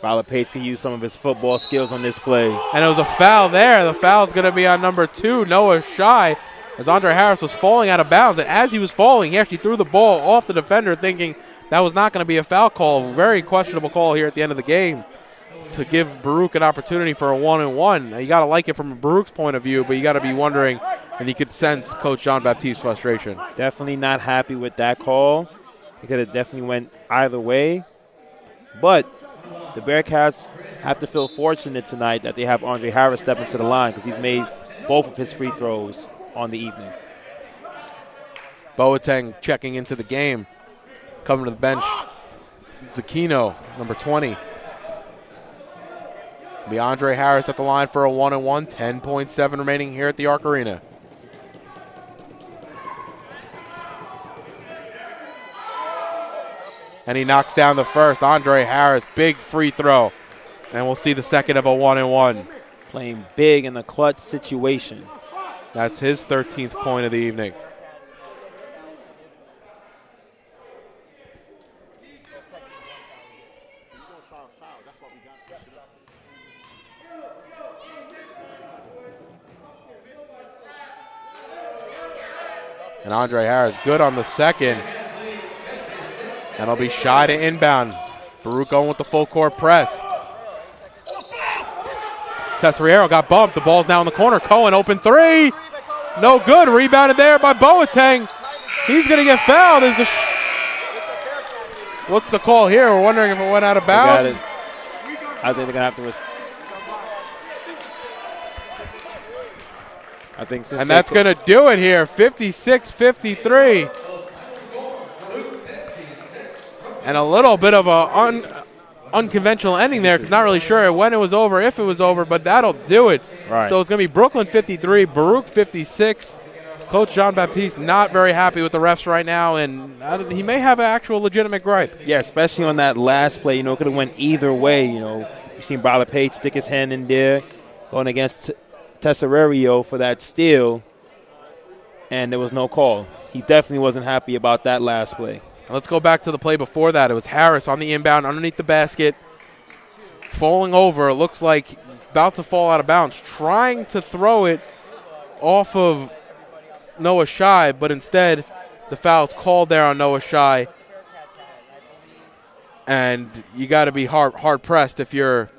Violet Page can use some of his football skills on this play. And it was a foul there. The foul is going to be on number 2, Noah Shy, as Andre Harris was falling out of bounds. And as he was falling, he actually threw the ball off the defender, thinking that was not going to be a foul call. Very questionable call here at the end of the game to give Baruch an opportunity for a 1-and-1. Now, you got to like it from Baruch's point of view, but you got to be wondering, and you could sense Coach Jean-Baptiste's frustration. Definitely not happy with that call. It could have definitely went either way. But the Bearcats have to feel fortunate tonight that they have Andre Harris step into the line, because he's made both of his free throws on the evening. Boateng checking into the game. Coming to the bench, Zucchino, number 20. Be Andre Harris at the line for a 1-and-1. 10.7 remaining here at the Arc Arena. And he knocks down the first. Andre Harris, big free throw. And we'll see the second of a 1-and-1. Playing big in a clutch situation. That's his 13th point of the evening. And Andre Harris good on the second. And it'll be Shy to inbound. Baruch going with the full court press. Tesoriero got bumped. The ball's now in the corner. Cohen open 3. No good. Rebounded there by Boateng. He's going to get fouled. What's the call here? We're wondering if it went out of bounds. I think they're going to have to. I think and that's going to do it here. 56-53. And a little bit of a unconventional ending there, because not really sure when it was over, if it was over, but that'll do it. Right. So it's going to be Brooklyn 53, Baruch 56. Coach Jean-Baptiste not very happy with the refs right now, and he may have an actual legitimate gripe. Yeah, especially on that last play. It could have went either way. You've seen Violet Page stick his hand in there, going against Tesoriero for that steal, and there was no call. He definitely wasn't happy about that last play. Let's go back to the play before that. It was Harris on the inbound underneath the basket, falling over. It looks like about to fall out of bounds, trying to throw it off of Noah Shy, but instead the foul's called there on Noah Shy. And you got to be hard pressed if you're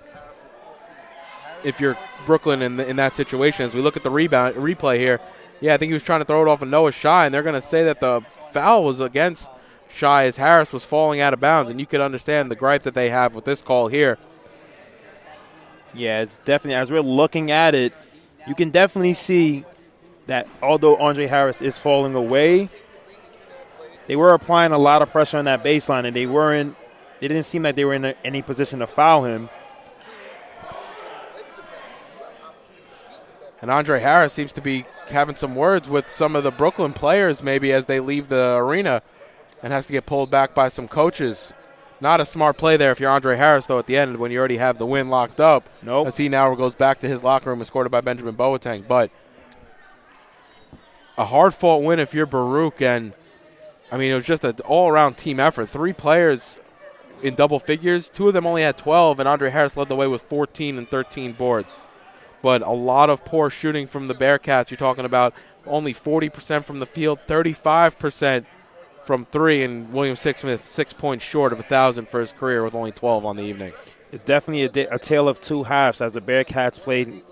Brooklyn in that situation. As we look at the replay here, yeah, I think he was trying to throw it off of Noah Shy, and they're going to say that the foul was against Shy as Harris was falling out of bounds, and you could understand the gripe that they have with this call here. Yeah, it's definitely, as we're looking at it, you can definitely see that although Andre Harris is falling away, they were applying a lot of pressure on that baseline, and they didn't seem like they were in any position to foul him. And Andre Harris seems to be having some words with some of the Brooklyn players maybe as they leave the arena, and has to get pulled back by some coaches. Not a smart play there if you're Andre Harris, though, at the end when you already have the win locked up. Nope. As he now goes back to his locker room, escorted by Benjamin Boateng. But a hard-fought win if you're Baruch, and, I mean, it was just an all-around team effort. 3 players in double figures. 2 of them only had 12, and Andre Harris led the way with 14 and 13 boards. But a lot of poor shooting from the Bearcats. You're talking about only 40% from the field, 35% from 3, and William Sixsmith 6 points short of 1,000 for his career with only 12 on the evening. It's definitely a tale of two halves, as the Bearcats played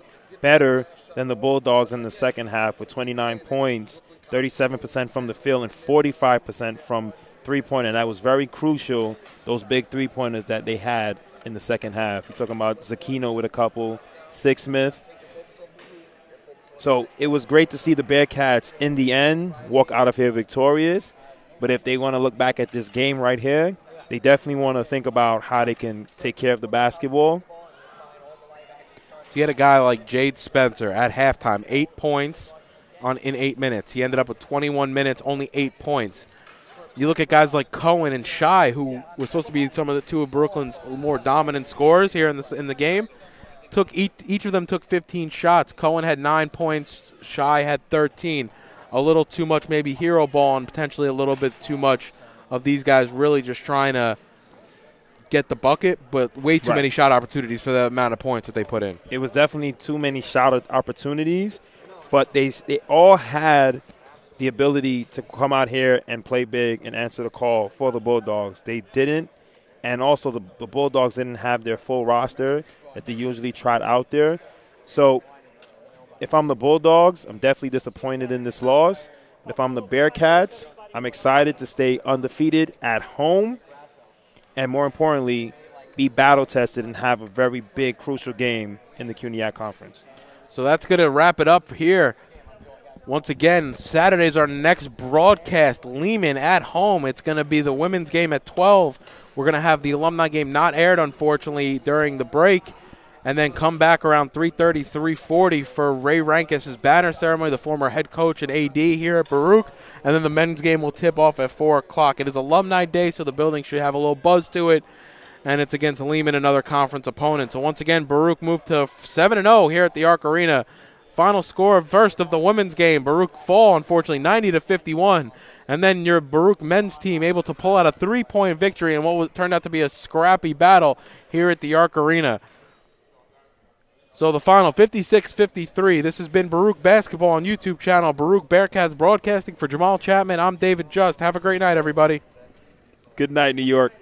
better than the Bulldogs in the second half with 29 points, 37% from the field, and 45% from three-pointer. And that was very crucial, those big three-pointers that they had in the second half. We're talking about Zakino with a couple, Sixsmith. So it was great to see the Bearcats, in the end, walk out of here victorious. But if they want to look back at this game right here, they definitely want to think about how they can take care of the basketball. So you had a guy like Jade Spencer at halftime, 8 points in 8 minutes. He ended up with 21 minutes, only 8 points. You look at guys like Cohen and Shai, who were supposed to be some of the two of Brooklyn's more dominant scorers here in the game. Each of them took 15 shots. Cohen had 9 points. Shai had 13. A little too much maybe hero ball, and potentially a little bit too much of these guys really just trying to get the bucket, but way too many shot opportunities for the amount of points that they put in. It was definitely too many shot opportunities, but they all had the ability to come out here and play big and answer the call for the Bulldogs. They didn't, and also the Bulldogs didn't have their full roster that they usually trot out there. So if I'm the Bulldogs, I'm definitely disappointed in this loss. If I'm the Bearcats, I'm excited to stay undefeated at home and, more importantly, be battle-tested and have a very big, crucial game in the CUNYAC Conference. So that's going to wrap it up here. Once again, Saturday's our next broadcast. Lehman at home. It's going to be the women's game at 12. We're going to have the alumni game not aired, unfortunately, during the break, and then come back around 3:30, 3:40 for Ray Rankus' banner ceremony, the former head coach and AD here at Baruch, and then the men's game will tip off at 4 o'clock. It is Alumni Day, so the building should have a little buzz to it, and it's against Lehman, another conference opponent. So once again, Baruch moved to 7-0 here at the Arc Arena. Final score first of the women's game, Baruch fall, unfortunately, 90-51. And then your Baruch men's team able to pull out a 3-point victory in what turned out to be a scrappy battle here at the Arc Arena. So the final, 56-53. This has been Baruch Basketball on YouTube channel. Baruch Bearcats broadcasting for Jamal Chapman. I'm David Just. Have a great night, everybody. Good night, New York.